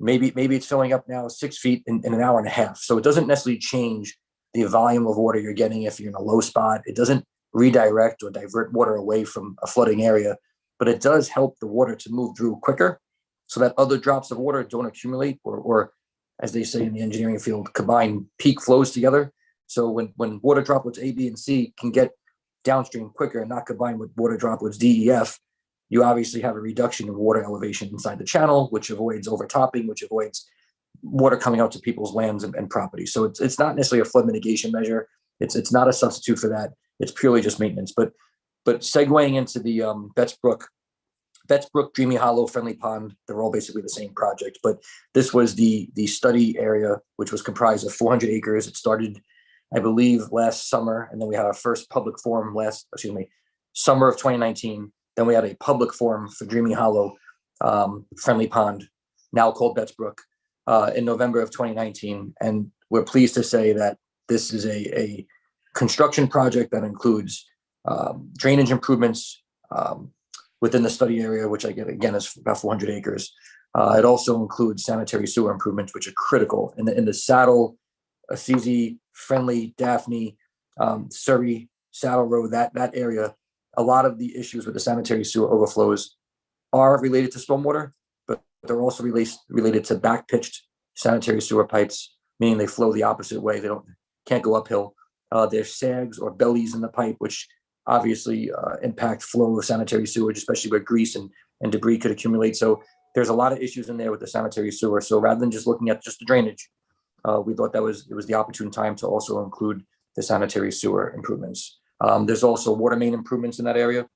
maybe it's filling up now 6 feet in an hour and a half. So it doesn't necessarily change the volume of water you're getting if you're in a low spot. It doesn't redirect or divert water away from a flooding area, but it does help the water to move through quicker so that other drops of water don't accumulate or as they say in the engineering field, combine peak flows together. So when water droplets A, B, and C can get downstream quicker and not combine with water droplets D, E, F, you obviously have a reduction in water elevation inside the channel, which avoids overtopping, which avoids water coming out to people's lands and property. So it's not necessarily a flood mitigation measure. It's not a substitute for that. It's purely just maintenance. But segueing into the Betts Brook, Dreamy Hollow, Friendly Pond, they're all basically the same project. But this was the study area, which was comprised of 400 acres. It started, I believe, last summer, and then we had our first public forum summer of 2019. Then we had a public forum for Dreamy Hollow, Friendly Pond, now called Betts Brook. in November of 2019. And we're pleased to say that this is a construction project that includes drainage improvements within the study area, which I get again is about 400 acres. It also includes sanitary sewer improvements, which are critical in the Saddle, Assisi, Friendly, Daphne, Surrey, Saddle Road, that area. A lot of the issues with the sanitary sewer overflows are related to stormwater, but they're also related to back pitched sanitary sewer pipes, meaning they flow the opposite way. They can't go uphill. There's sags or bellies in the pipe, which obviously impact flow of sanitary sewage, especially where grease and debris could accumulate. So there's a lot of issues in there with the sanitary sewer. So rather than just looking at just the drainage, we thought it was the opportune time to also include the sanitary sewer improvements. There's also water main improvements in that area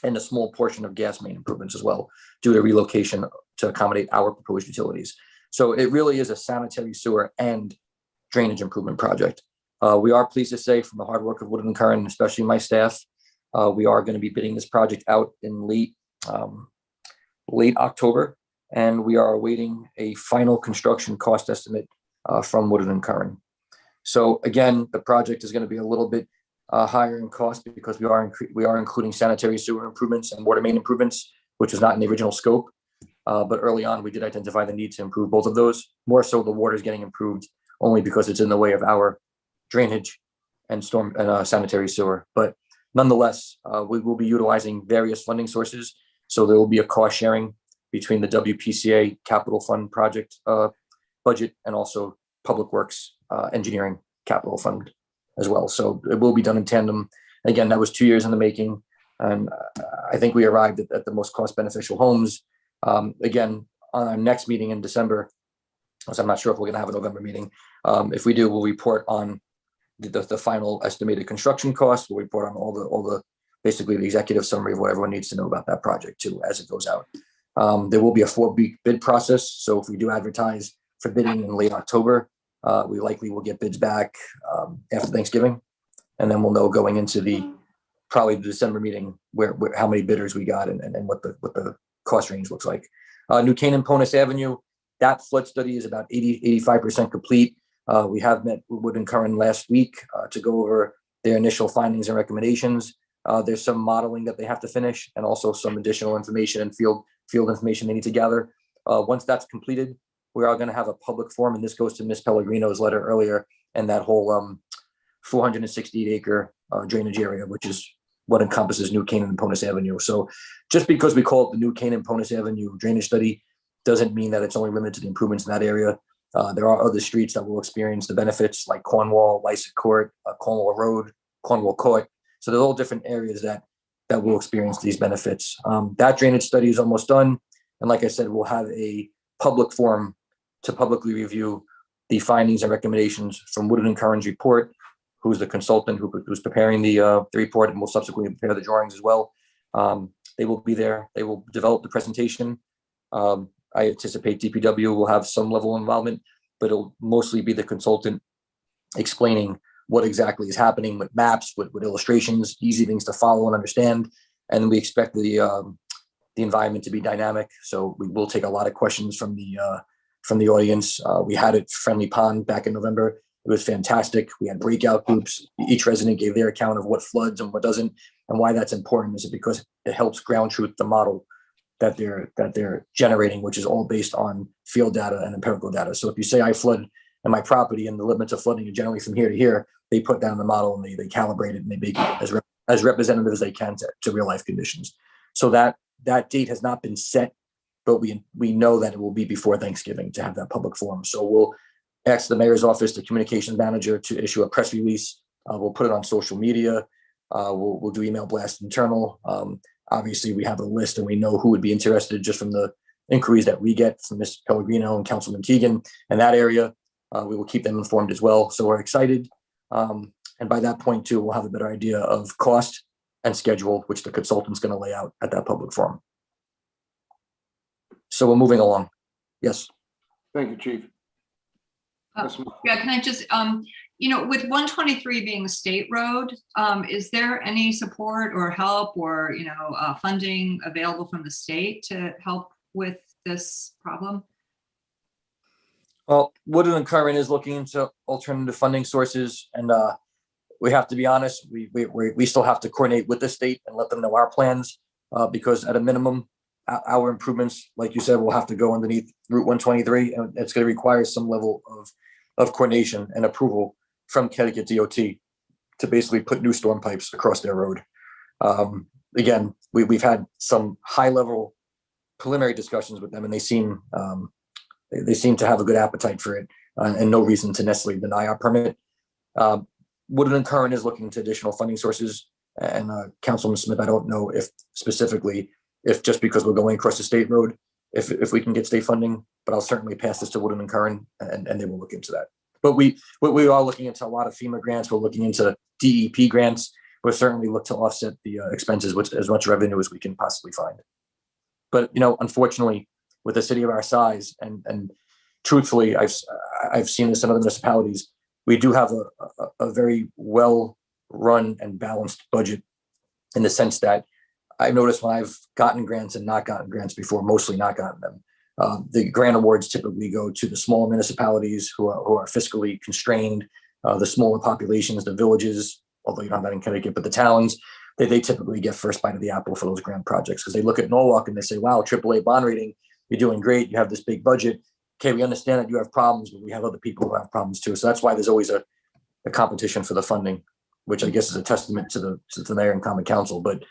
and a small portion of gas main improvements as well, due to relocation to accommodate our proposed utilities. So it really is a sanitary sewer and drainage improvement project. We are pleased to say from the hard work of Woodard and Curran, especially my staff, we are going to be bidding this project out in late October, and we are awaiting a final construction cost estimate from Woodard and Curran. So again, the project is going to be a little bit higher in cost because we are including sanitary sewer improvements and water main improvements, which was not in the original scope. But early on, we did identify the need to improve both of those. More so, the water is getting improved only because it's in the way of our drainage and storm and sanitary sewer. But nonetheless, we will be utilizing various funding sources. So there will be a cost sharing between the WPCA capital fund project budget and also Public Works engineering capital fund as well. So it will be done in tandem. Again, that was 2 years in the making. And I think we arrived at the most cost beneficial homes. Again, on our next meeting in December, so I'm not sure if we're going to have a November meeting. If we do, we'll report on the final estimated construction costs. We'll report on all the basically the executive summary of what everyone needs to know about that project too, as it goes out. There will be a 4-week bid process. So if we do advertise for bidding in late October, we likely will get bids back after Thanksgiving. And then we'll know going into probably the December meeting where how many bidders we got and what the cost range looks like. New Canaan, Ponus Avenue, that flood study is about 85% complete. We have met with Wood and Curran last week to go over their initial findings and recommendations. There's some modeling that they have to finish and also some additional information and field information they need to gather. Once that's completed, we are going to have a public forum, and this goes to Ms. Pellegrino's letter earlier, and that whole 468-acre drainage area, which is what encompasses New Canaan and Ponus Avenue. So just because we call it the New Canaan Ponus Avenue drainage study doesn't mean that it's only limited to the improvements in that area. There are other streets that will experience the benefits like Cornwall, Lycett Court, Cornwall Road, Cornwall Court. So there's all different areas that will experience these benefits. That drainage study is almost done. And like I said, we'll have a public forum to publicly review the findings and recommendations from Woodard and Curran's report, who's the consultant who's preparing the report and will subsequently prepare the drawings as well. They will be there. They will develop the presentation. I anticipate DPW will have some level of involvement, but it'll mostly be the consultant explaining what exactly is happening with maps, with illustrations, easy things to follow and understand. And we expect the environment to be dynamic. So we will take a lot of questions from the audience. We had it Friendly Pond back in November. It was fantastic. We had breakout groups. Each resident gave their account of what floods and what doesn't, and why that's important is because it helps ground truth the model that they're generating, which is all based on field data and empirical data. So if you say I flood in my property and the limits of flooding are generally from here to here, they put down the model and they calibrate it and they make it as representative as they can to real life conditions. So that date has not been set, but we know that it will be before Thanksgiving to have that public forum. So we'll ask the mayor's office, the communications manager, to issue a press release. We'll put it on social media. We'll do email blast internal. Obviously, we have a list and we know who would be interested just from the inquiries that we get from Ms. Pellegrino and Councilman Keegan in that area. We will keep them informed as well. So we're excited. And by that point, too, we'll have a better idea of cost and schedule, which the consultant's going to lay out at that public forum. So we're moving along. Yes. Thank you, Chief. Yeah, can I just, with 123 being a state road, is there any support or help or, funding available from the state to help with this problem? Well, Woodland and Curran is looking into alternative funding sources, and we have to be honest, we still have to coordinate with the state and let them know our plans, because at a minimum, our improvements, like you said, will have to go underneath Route 123, and it's going to require some level of coordination and approval from Connecticut DOT to basically put new storm pipes across their road. Again, we've had some high-level preliminary discussions with them, and they seem to have a good appetite for it, and no reason to necessarily deny our permit. Woodland and Curran is looking to additional funding sources, and Councilman Smith, I don't know if specifically, if just because we're going across the state road, if we can get state funding, but I'll certainly pass this to Woodland and Curran, and they will look into that. But we are looking into a lot of FEMA grants. We're looking into DEP grants. We'll certainly look to offset the expenses with as much revenue as we can possibly find. But, unfortunately, with a city of our size, and truthfully, I've seen this in other municipalities, we do have a very well run and balanced budget, in the sense that I've noticed when I've gotten grants and not gotten grants before, mostly not gotten them, the grant awards typically go to the small municipalities who are fiscally constrained, the smaller populations, the villages, although you don't have that in Connecticut, but the towns, they typically get first bite of the apple for those grant projects, because they look at Norwalk and they say, wow, AAA bond rating, you're doing great, you have this big budget. Okay, we understand that you have problems, but we have other people who have problems too. So that's why there's always a competition for the funding, which I guess is a testament to the mayor and common council, but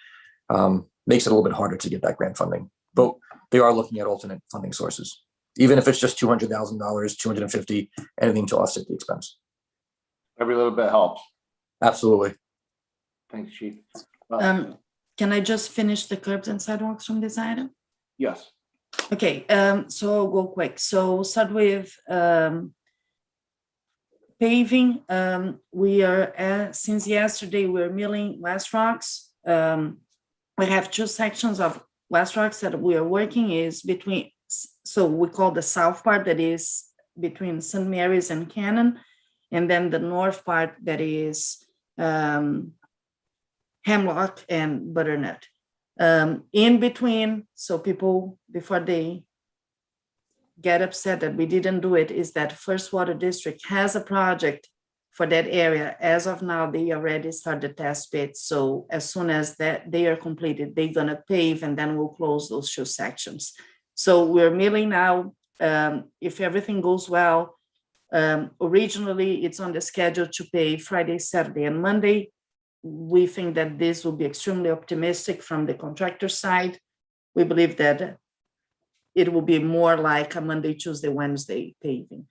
makes it a little bit harder to get that grant funding. But they are looking at alternate funding sources, even if it's just $200,000, $250,000, anything to offset the expense. Every little bit helps. Absolutely. Thanks, Chief. Can I just finish the curbs and sidewalks from this item? Yes. Okay, so I'll go quick. So start with paving. We are, since yesterday, we're milling West Rocks. We have two sections of West Rocks that we are working is between, so we call the south part that is between St. Mary's and Cannon, and then the north part that is Hemlock and Butternut. In between, so people, before they get upset that we didn't do it, is that First Water District has a project for that area. As of now, they already started test pits. So as soon as that they are completed, they're gonna pave, and then we'll close those two sections. So we're milling now. If everything goes well, originally it's on the schedule to pave Friday, Saturday, and Monday. We think that this will be extremely optimistic from the contractor side. We believe that it will be more like a Monday, Tuesday, Wednesday paving.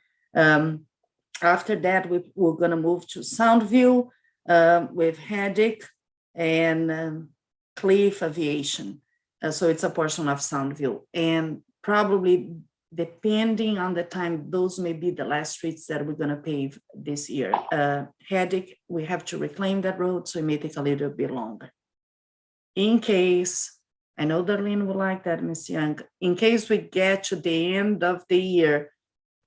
After that, we're going to move to Soundview with Haddock and Cliff Aviation. So it's a portion of Soundview. And probably, depending on the time, those may be the last streets that we're going to pave this year. Haddock, we have to reclaim that road, so it may take a little bit longer. In case, I know Darlene would like that, Ms. Young, in case we get to the end of the year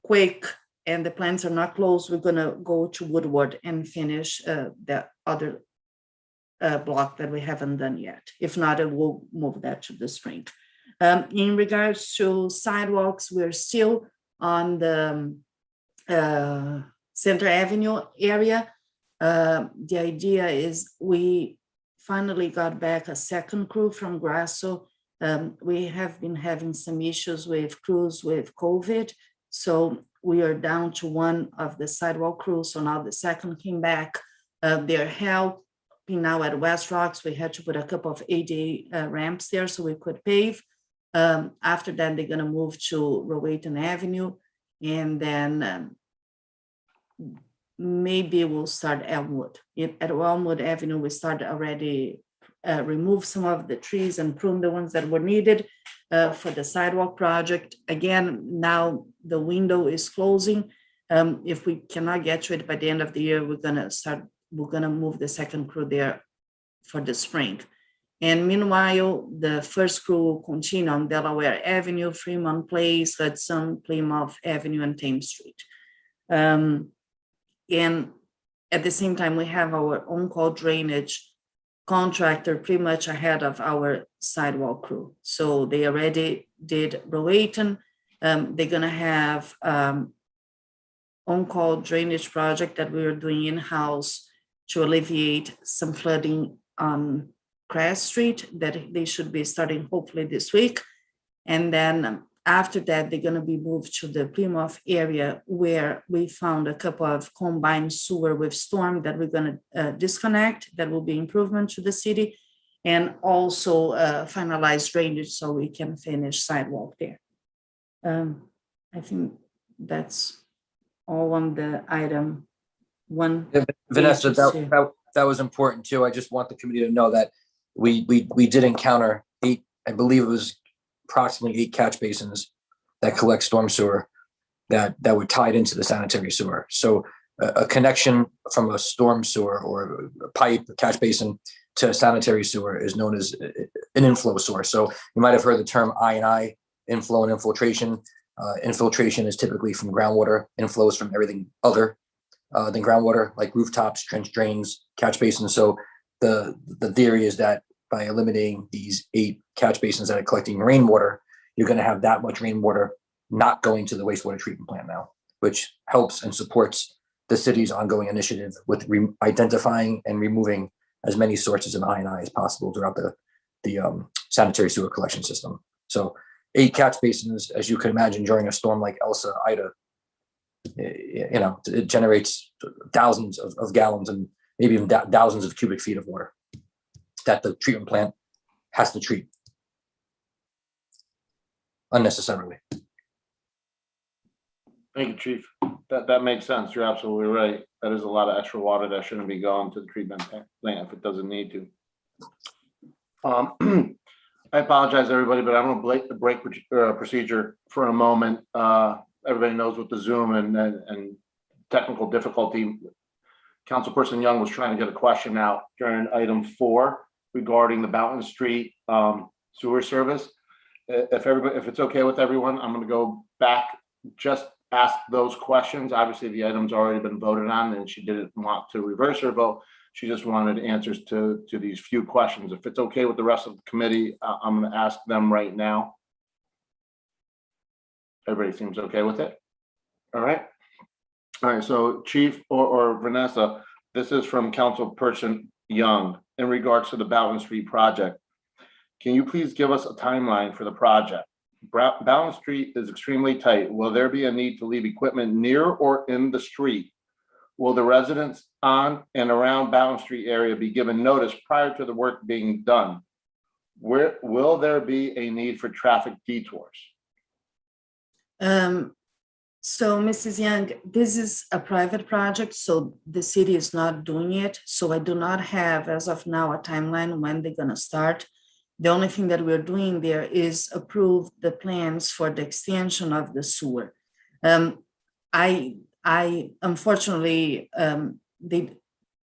quick and the plants are not closed, we're going to go to Woodward and finish the other block that we haven't done yet. If not, we'll move that to the spring. In regards to sidewalks, we're still on the Center Avenue area. The idea is we finally got back a second crew from Grasso. We have been having some issues with crews with COVID. So we are down to one of the sidewalk crews. So now the second came back. They're helping now at West Rocks. We had to put a couple of ADA ramps there so we could pave. After that, they're going to move to Rowayton Avenue, and then maybe we'll start Elmwood. At Elmwood Avenue, we started already remove some of the trees and prune the ones that were needed for the sidewalk project. Again, now the window is closing. If we cannot get to it by the end of the year, we're gonna move the second crew there for the spring. And meanwhile, the first crew will continue on Delaware Avenue, Fremont Place, Hudson, Plymouth Avenue, and Thames Street. And at the same time, we have our on-call drainage contractor pretty much ahead of our sidewalk crew. So they already did Rowayton. They're gonna have on-call drainage project that we are doing in-house to alleviate some flooding on Crest Street that they should be starting hopefully this week. And then after that, they're gonna be moved to the Plymouth area where we found a couple of combined sewer with storm that we're gonna disconnect. That will be improvement to the city, and also finalize drainage so we can finish sidewalk there. I think that's all on the item one. Yeah, Vanessa, agency. that was important too. I just want the committee to know that we did encounter 8, I believe it was approximately 8 catch basins that collect storm sewer that were tied into the sanitary sewer. So a connection from a storm sewer or a pipe, a catch basin to sanitary sewer is known as an inflow source. So you might have heard the term I&I, inflow and infiltration. Infiltration is typically from groundwater, inflows from everything other than groundwater, like rooftops, trench drains, catch basins. So the theory is that by eliminating these 8 catch basins that are collecting rainwater, you're going to have that much rainwater not going to the wastewater treatment plant now, which helps and supports the city's ongoing initiative with identifying and removing as many sources of I&I as possible throughout the sanitary sewer collection system. So 8 catch basins, as you can imagine, during a storm like Elsa, Ida, it generates thousands of gallons and maybe even thousands of cubic feet of water that the treatment plant has to treat unnecessarily. Thank you, Chief. That makes sense. You're absolutely right. That is a lot of extra water that shouldn't be going to the treatment plant if it doesn't need to. I apologize, everybody, but I'm going to break procedure for a moment. Everybody knows with the Zoom and technical difficulty, Councilperson Young was trying to get a question out during item 4 regarding the Boughton Street sewer service. If it's okay with everyone, I'm going to go back, just ask those questions. Obviously, the item's already been voted on, and she didn't want to reverse her vote. She just wanted answers to these few questions. If it's okay with the rest of the committee, I'm going to ask them right now. Everybody seems okay with it? All right. All right, so Chief or Vanessa, this is from Councilperson Young in regards to the Boughton Street project. Can you please give us a timeline for the project? Boughton Street is extremely tight. Will there be a need to leave equipment near or in the street? Will the residents on and around Boughton Street area be given notice prior to the work being done? Will there be a need for traffic detours? So Mrs. Young, this is a private project, so the city is not doing it. So I do not have, as of now, a timeline when they're gonna start. The only thing that we're doing there is approve the plans for the extension of the sewer. I unfortunately,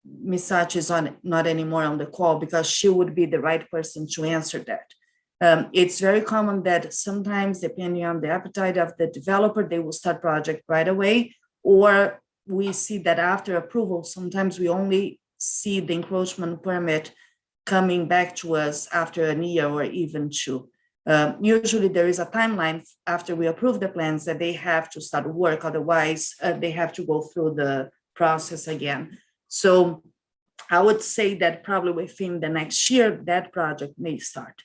Ms. Sach is not anymore on the call because she would be the right person to answer that. It's very common that sometimes, depending on the appetite of the developer, they will start project right away, or we see that after approval, sometimes we only see the encroachment permit coming back to us after a year or even 2. Usually there is a timeline after we approve the plans that they have to start work, otherwise they have to go through the process again. So I would say that probably within the next year, that project may start.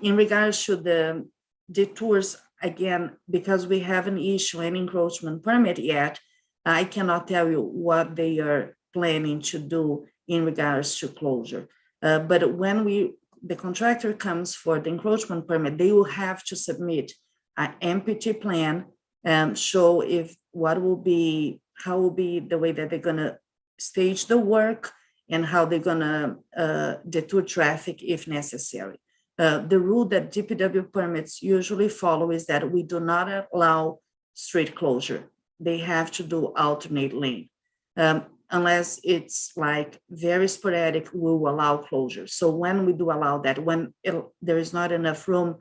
In regards to the detours, again, because we haven't issued an encroachment permit yet, I cannot tell you what they are planning to do in regards to closure. But when the contractor comes for the encroachment permit, they will have to submit an MPT plan and show how will be the way that they're gonna stage the work and how they're gonna detour traffic if necessary. The rule that DPW permits usually follow is that we do not allow street closure. They have to do alternate lane. Unless it's like very sporadic, we will allow closure. So when we do allow that, when there is not enough room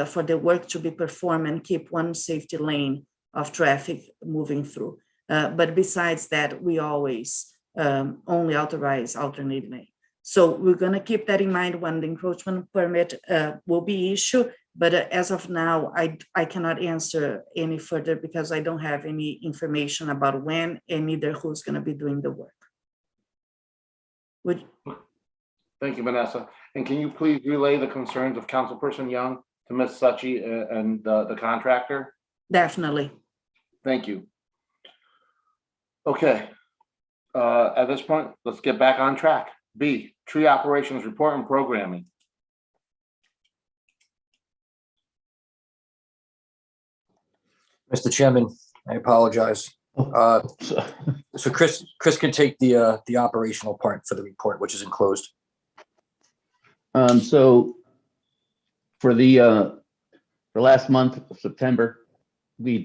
for the work to be performed and keep one safety lane of traffic moving through. But besides that, we always only authorize alternate lane. So we're gonna keep that in mind when the encroachment permit will be issued. But as of now, I cannot answer any further because I don't have any information about when and neither who's gonna be doing the work. Thank you, Vanessa. And can you please relay the concerns of Councilperson Young to Ms. Suchi and the contractor? Definitely. Thank you. Okay. At this point, let's get back on track. B, tree operations report and programming. Mr. Chairman, I apologize. So Chris can take the operational part for the report, which is enclosed. So for last month of September, we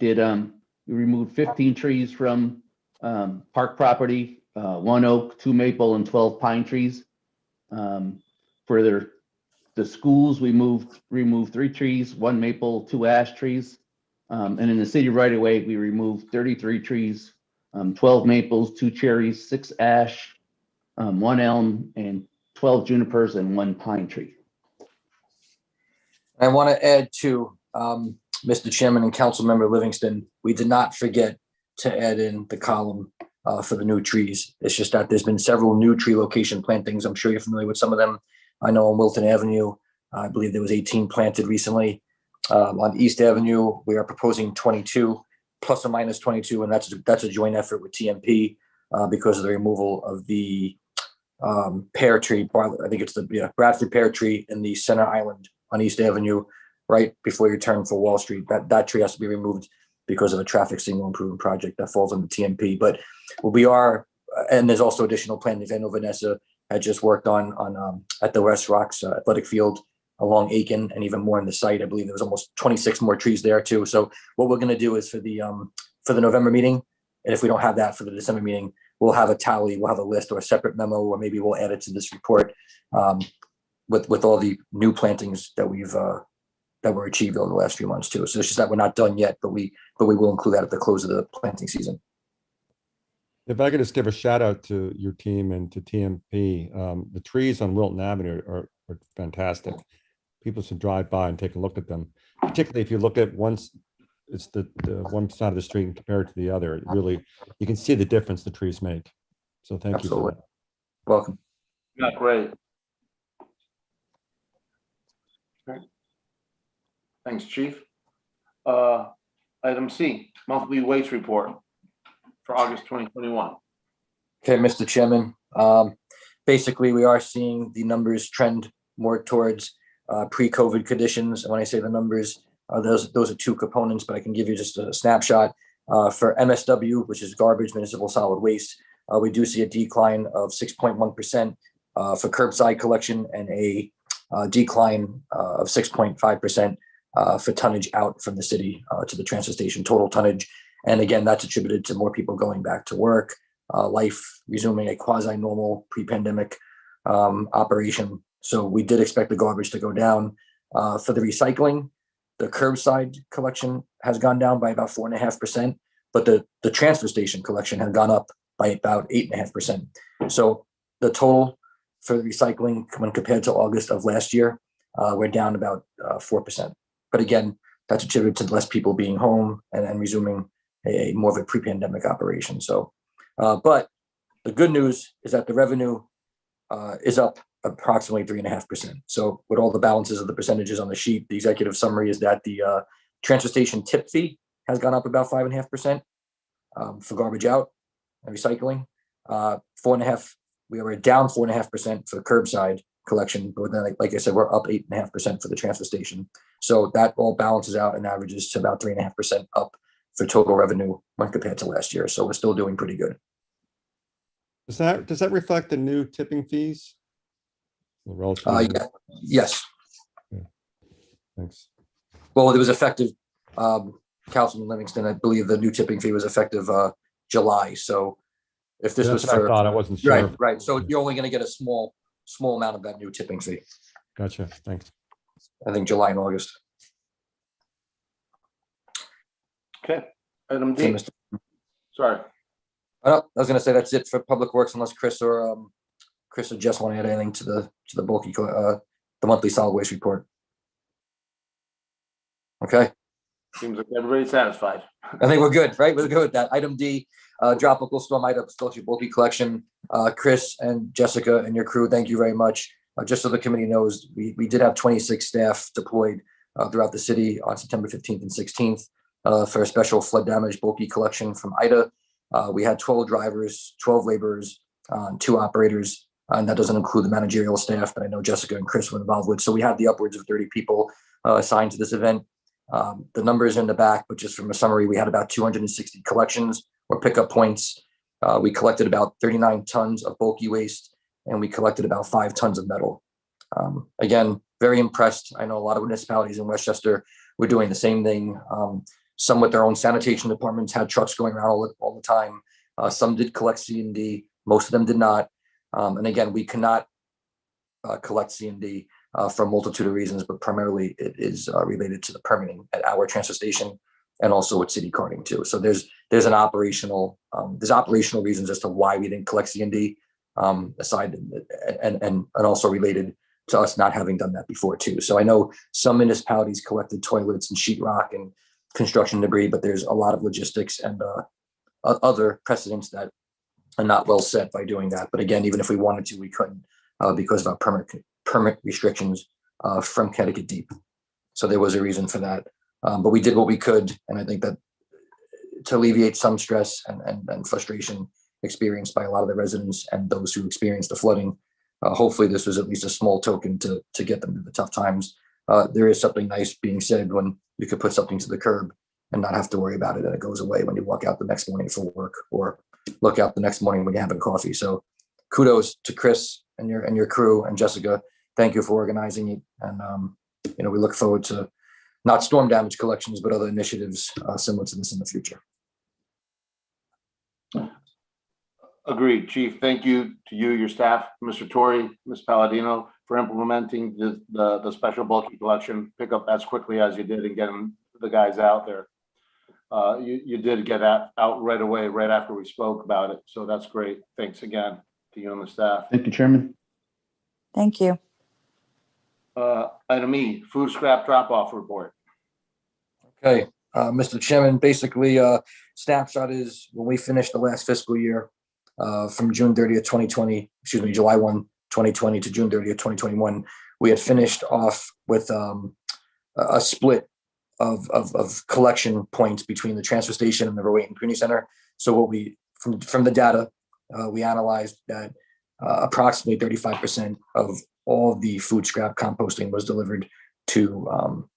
removed 15 trees from park property, 1 oak, 2 maple, and 12 pine trees. For the schools, we removed 3 trees, 1 maple, 2 ash trees. And in the city right away, we removed 33 trees, 12 maples, 2 cherries, 6 ash, 1 elm, and 12 junipers and 1 pine tree. I want to add to Mr. Chairman and Councilmember Livingston, we did not forget to add in the column for the new trees. It's just that there's been several new tree location plantings. I'm sure you're familiar with some of them. I know on Wilton Avenue, I believe there was 18 planted recently. On East Avenue, we are proposing 22 plus or minus 22, and that's a joint effort with TMP because of the removal of the pear tree. I think it's the Bradford pear tree in the center island on East Avenue, right before you turn for Wall Street. That tree has to be removed because of a traffic signal improvement project that falls under TMP. But we are, and there's also additional plantings. I know Vanessa had just worked on at the West Rocks athletic field along Aiken, and even more in the site. I believe there was almost 26 more trees there too. So what we're going to do is for the November meeting, and if we don't have that for the December meeting, we'll have a tally, we'll have a list or a separate memo, or maybe we'll add it to this report with all the new plantings that were achieved over the last few months too. So it's just that we're not done yet, but we will include that at the close of the planting season. If I could just give a shout out to your team and to TMP, the trees on Wilton Avenue are fantastic. People should drive by and take a look at them, particularly if you look at it's the one side of the street and compare it to the other. It really, you can see the difference the trees make. So thank you for that. Welcome. Yeah, great. Okay. Thanks, Chief. Item C, monthly waste report for August 2021. Okay, Mr. Chairman. Basically, we are seeing the numbers trend more towards pre-COVID conditions. And when I say the numbers, those are 2 components, but I can give you just a snapshot. For MSW, which is garbage, municipal solid waste, we do see a decline of 6.1% for curbside collection and a decline of 6.5% for tonnage out from the city to the transfer station, total tonnage. And again, that's attributed to more people going back to work, life resuming a quasi-normal pre-pandemic operation. So we did expect the garbage to go down. For the recycling, the curbside collection has gone down by about 4.5%, but the transfer station collection has gone up by about 8.5%. So the total for the recycling, when compared to August of last year, we're down about 4%. But again, that's attributed to less people being home and resuming a more of a pre-pandemic operation. So, but the good news is that the revenue is up approximately 3.5%. So with all the balances of the percentages on the sheet, the executive summary is that the transfer station tip fee has gone up about 5.5% for garbage out and recycling. 4.5%, we were down 4.5% for the curbside collection, but then, like I said, we're up 8.5% for the transfer station. So that all balances out and averages to about 3.5% up for total revenue when compared to last year. So we're still doing pretty good. Does that reflect the new tipping fees? Yeah. Yes. Okay. Thanks. Well, it was effective, Councilman Livingston, I believe the new tipping fee was effective July. So if this was for, I thought, I wasn't sure. Right. So you're only going to get a small amount of that new tipping fee. Gotcha. Thanks. I think July and August. Okay. Item D. Sorry. I was going to say that's it for Public Works, unless Chris or Chris or Jess want to add anything to the bulky, the monthly solid waste report? Okay, Seems like everybody's satisfied. I think we're good, right? We're good with that. Item D, tropical storm item, special bulky collection. Chris and Jessica and your crew, thank you very much. Just so the committee knows, we did have 26 staff deployed throughout the city on September 15th and 16th for a special flood damage bulky collection from Ida. We had 12 drivers, 12 laborers, 2 operators, and that doesn't include the managerial staff that I know Jessica and Chris were involved with. So we had the upwards of 30 people assigned to this event. The numbers in the back, but just from a summary, we had about 260 collections or pickup points. We collected about 39 tons of bulky waste, and we collected about 5 tons of metal. Again, very impressed. I know a lot of municipalities in Westchester were doing the same thing. Some with their own sanitation departments had trucks going around all the time. Some did collect C&D. Most of them did not. And again, we cannot collect C&D for a multitude of reasons, but primarily it is related to the permitting at our transfer station and also with city carting too. So there's operational reasons as to why we didn't collect C&D, aside and also related to us not having done that before too. So I know some municipalities collected toilets and sheetrock and construction debris, but there's a lot of logistics and other precedents that are not well set by doing that. But again, even if we wanted to, we couldn't because of our permit restrictions from Connecticut Deep. So there was a reason for that. But we did what we could. And I think that to alleviate some stress and frustration experienced by a lot of the residents and those who experienced the flooding, hopefully this was at least a small token to get them through the tough times. There is something nice being said when you could put something to the curb and not have to worry about it, and it goes away when you walk out the next morning for work or look out the next morning when you're having coffee. So kudos to Chris and your crew and Jessica. Thank you for organizing it. And we look forward to not storm damage collections, but other initiatives similar to this in the future. Agreed, Chief. Thank you to you, your staff, Mr. Torrey, Ms. Palladino, for implementing the special bulky collection pickup as quickly as you did and getting the guys out there. You did get out right away, right after we spoke about it. So that's great. Thanks again to you and the staff. Thank you, Chairman. Thank you. Item E, food scrap drop-off report. Okay, Mr. Chairman, basically, snapshot is when we finished the last fiscal year from June 30th, 2020, July 1, 2020 to June 30th, 2021, we had finished off with a split of collection points between the transfer station and the Rowayton Community Center. So what we, from the data, we analyzed that approximately 35% of all the food scrap composting was delivered to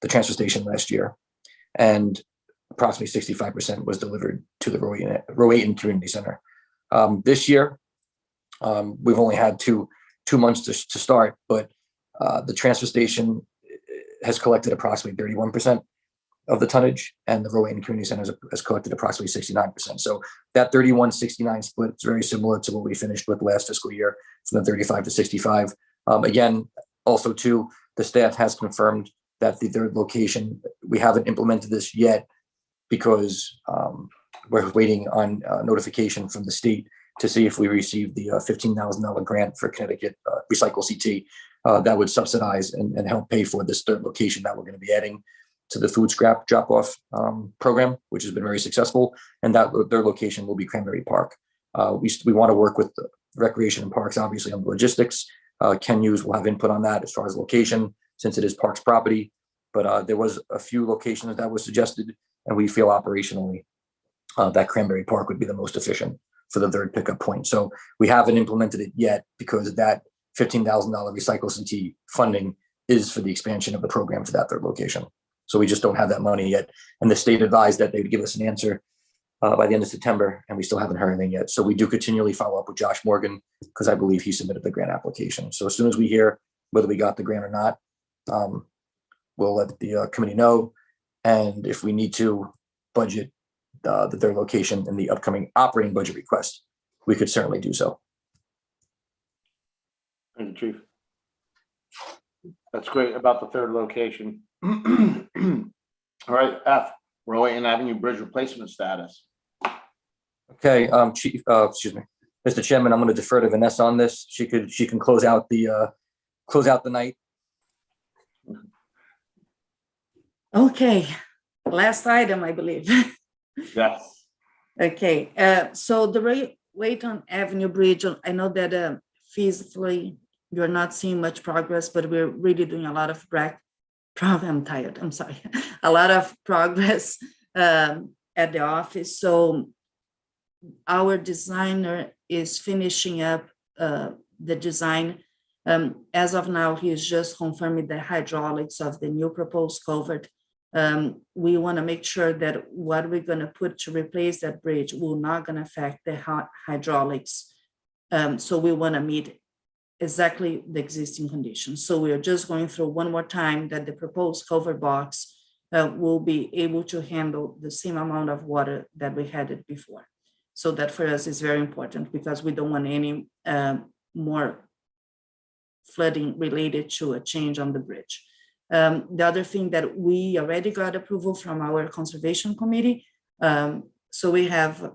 the transfer station last year, and approximately 65% was delivered to the Rowayton Community Center. This year, we've only had two months to start, but the transfer station has collected approximately 31% of the tonnage, and the Rowayton Community Center has collected approximately 69%. So that 31-69 split is very similar to what we finished with last fiscal year, from the 35 to 65. Again, also too, the staff has confirmed that the third location, we haven't implemented this yet because we're waiting on notification from the state to see if we receive the $15,000 grant for Connecticut Recycle CT that would subsidize and help pay for this third location that we're going to be adding to the food scrap drop-off program, which has been very successful. And that third location will be Cranberry Park. We want to work with the Recreation and Parks, obviously, on the logistics. Ken Hughes will have input on that as far as location, since it is Parks property. But there was a few locations that was suggested, and we feel operationally that Cranberry Park would be the most efficient for the third pickup point. So we haven't implemented it yet because that $15,000 Recycle CT funding is for the expansion of the program to that third location. So we just don't have that money yet. And the state advised that they would give us an answer by the end of September, and we still haven't heard anything yet. So we do continually follow up with Josh Morgan because I believe he submitted the grant application. So as soon as we hear whether we got the grant or not, we'll let the committee know. And if we need to budget the third location in the upcoming operating budget request, we could certainly do so. Thank you, Chief. That's great about the third location. All right, F, Rowayton Avenue Bridge replacement status. Okay, Chief, excuse me. Mr. Chairman, I'm going to defer to Vanessa on this. She can close out the night. Okay, last item, I believe. Yes. Okay, so the Wayton Avenue Bridge, I know that physically you're not seeing much progress, but we're really doing a lot of I'm tired, I'm sorry. A lot of progress at the office. So our designer is finishing up the design. As of now, he is just confirming the hydraulics of the new proposed culvert. We want to make sure that what we're going to put to replace that bridge will not going to affect the hydraulics. So we want to meet exactly the existing conditions. So we are just going through one more time that the proposed culvert box will be able to handle the same amount of water that we had it before. So that for us is very important because we don't want any more flooding related to a change on the bridge. The other thing that we already got approval from our conservation committee. So we have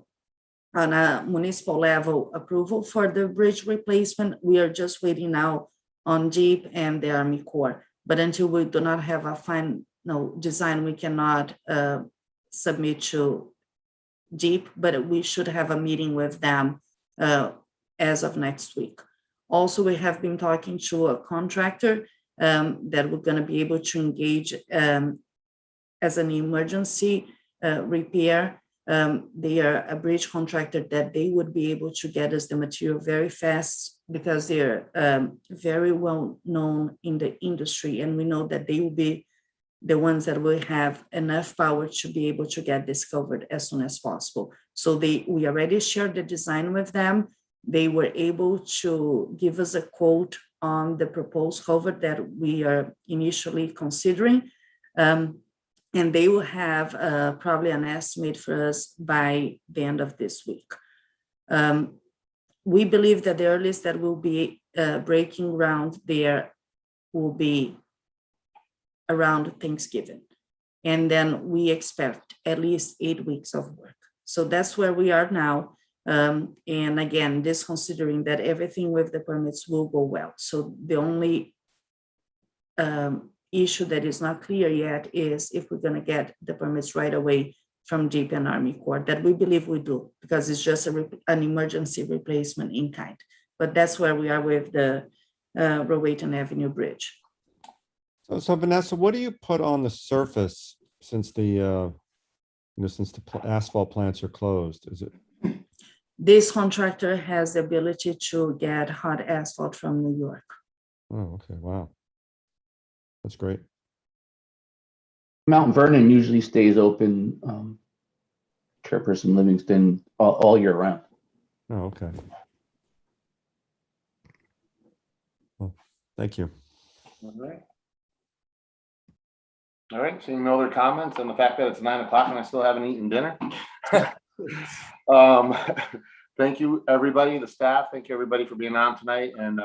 on a municipal level approval for the bridge replacement. We are just waiting now on Jeep and the Army Corps. But until we do not have a final design, we cannot submit to Jeep, but we should have a meeting with them as of next week. Also, we have been talking to a contractor that we're going to be able to engage as an emergency repair. They are a bridge contractor that they would be able to get us the material very fast because they're very well known in the industry. And we know that they will be the ones that will have enough power to be able to get this covered as soon as possible. So we already shared the design with them. They were able to give us a quote on the proposed culvert that we are initially considering. And they will have probably an estimate for us by the end of this week. We believe that the earliest that will be breaking ground there will be around Thanksgiving. And then we expect at least 8 weeks of work. So that's where we are now. And again, this considering that everything with the permits will go well. So the only issue that is not clear yet is if we're going to get the permits right away from Jeep and Army Corps, that we believe we do, because it's just an emergency replacement in kind. But that's where we are with the Rowayton Avenue Bridge. So Vanessa, what do you put on the surface since the asphalt plants are closed? Is it? This contractor has the ability to get hot asphalt from New York. Oh, okay, wow. That's great. Mount Vernon usually stays open, Chairperson Livingston, all year round. Oh, okay. Well, thank you. All right. All right, seeing no other comments and the fact that it's 9 o'clock and I still haven't eaten dinner. Thank you, everybody, the staff. Thank you, everybody, for being on tonight. And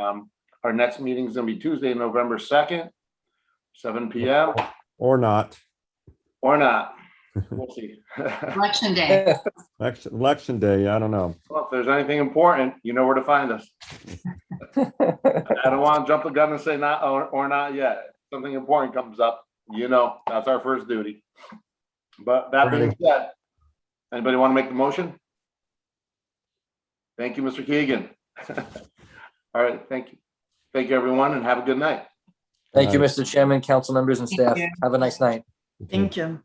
our next meeting is going to be Tuesday, November 2nd, 7 p.m. Or not. Or not. We'll see. Election day. Election day, I don't know. Well, if there's anything important, you know where to find us. I don't want to jump the gun and say not or not yet. If something important comes up, you know, that's our first duty. But that being said, anybody want to make the motion? Thank you, Mr. Keegan. All right, thank you. Thank you, everyone, and have a good night. Thank you, Mr. Chairman, council members and staff. you. Have a nice night. Thank you.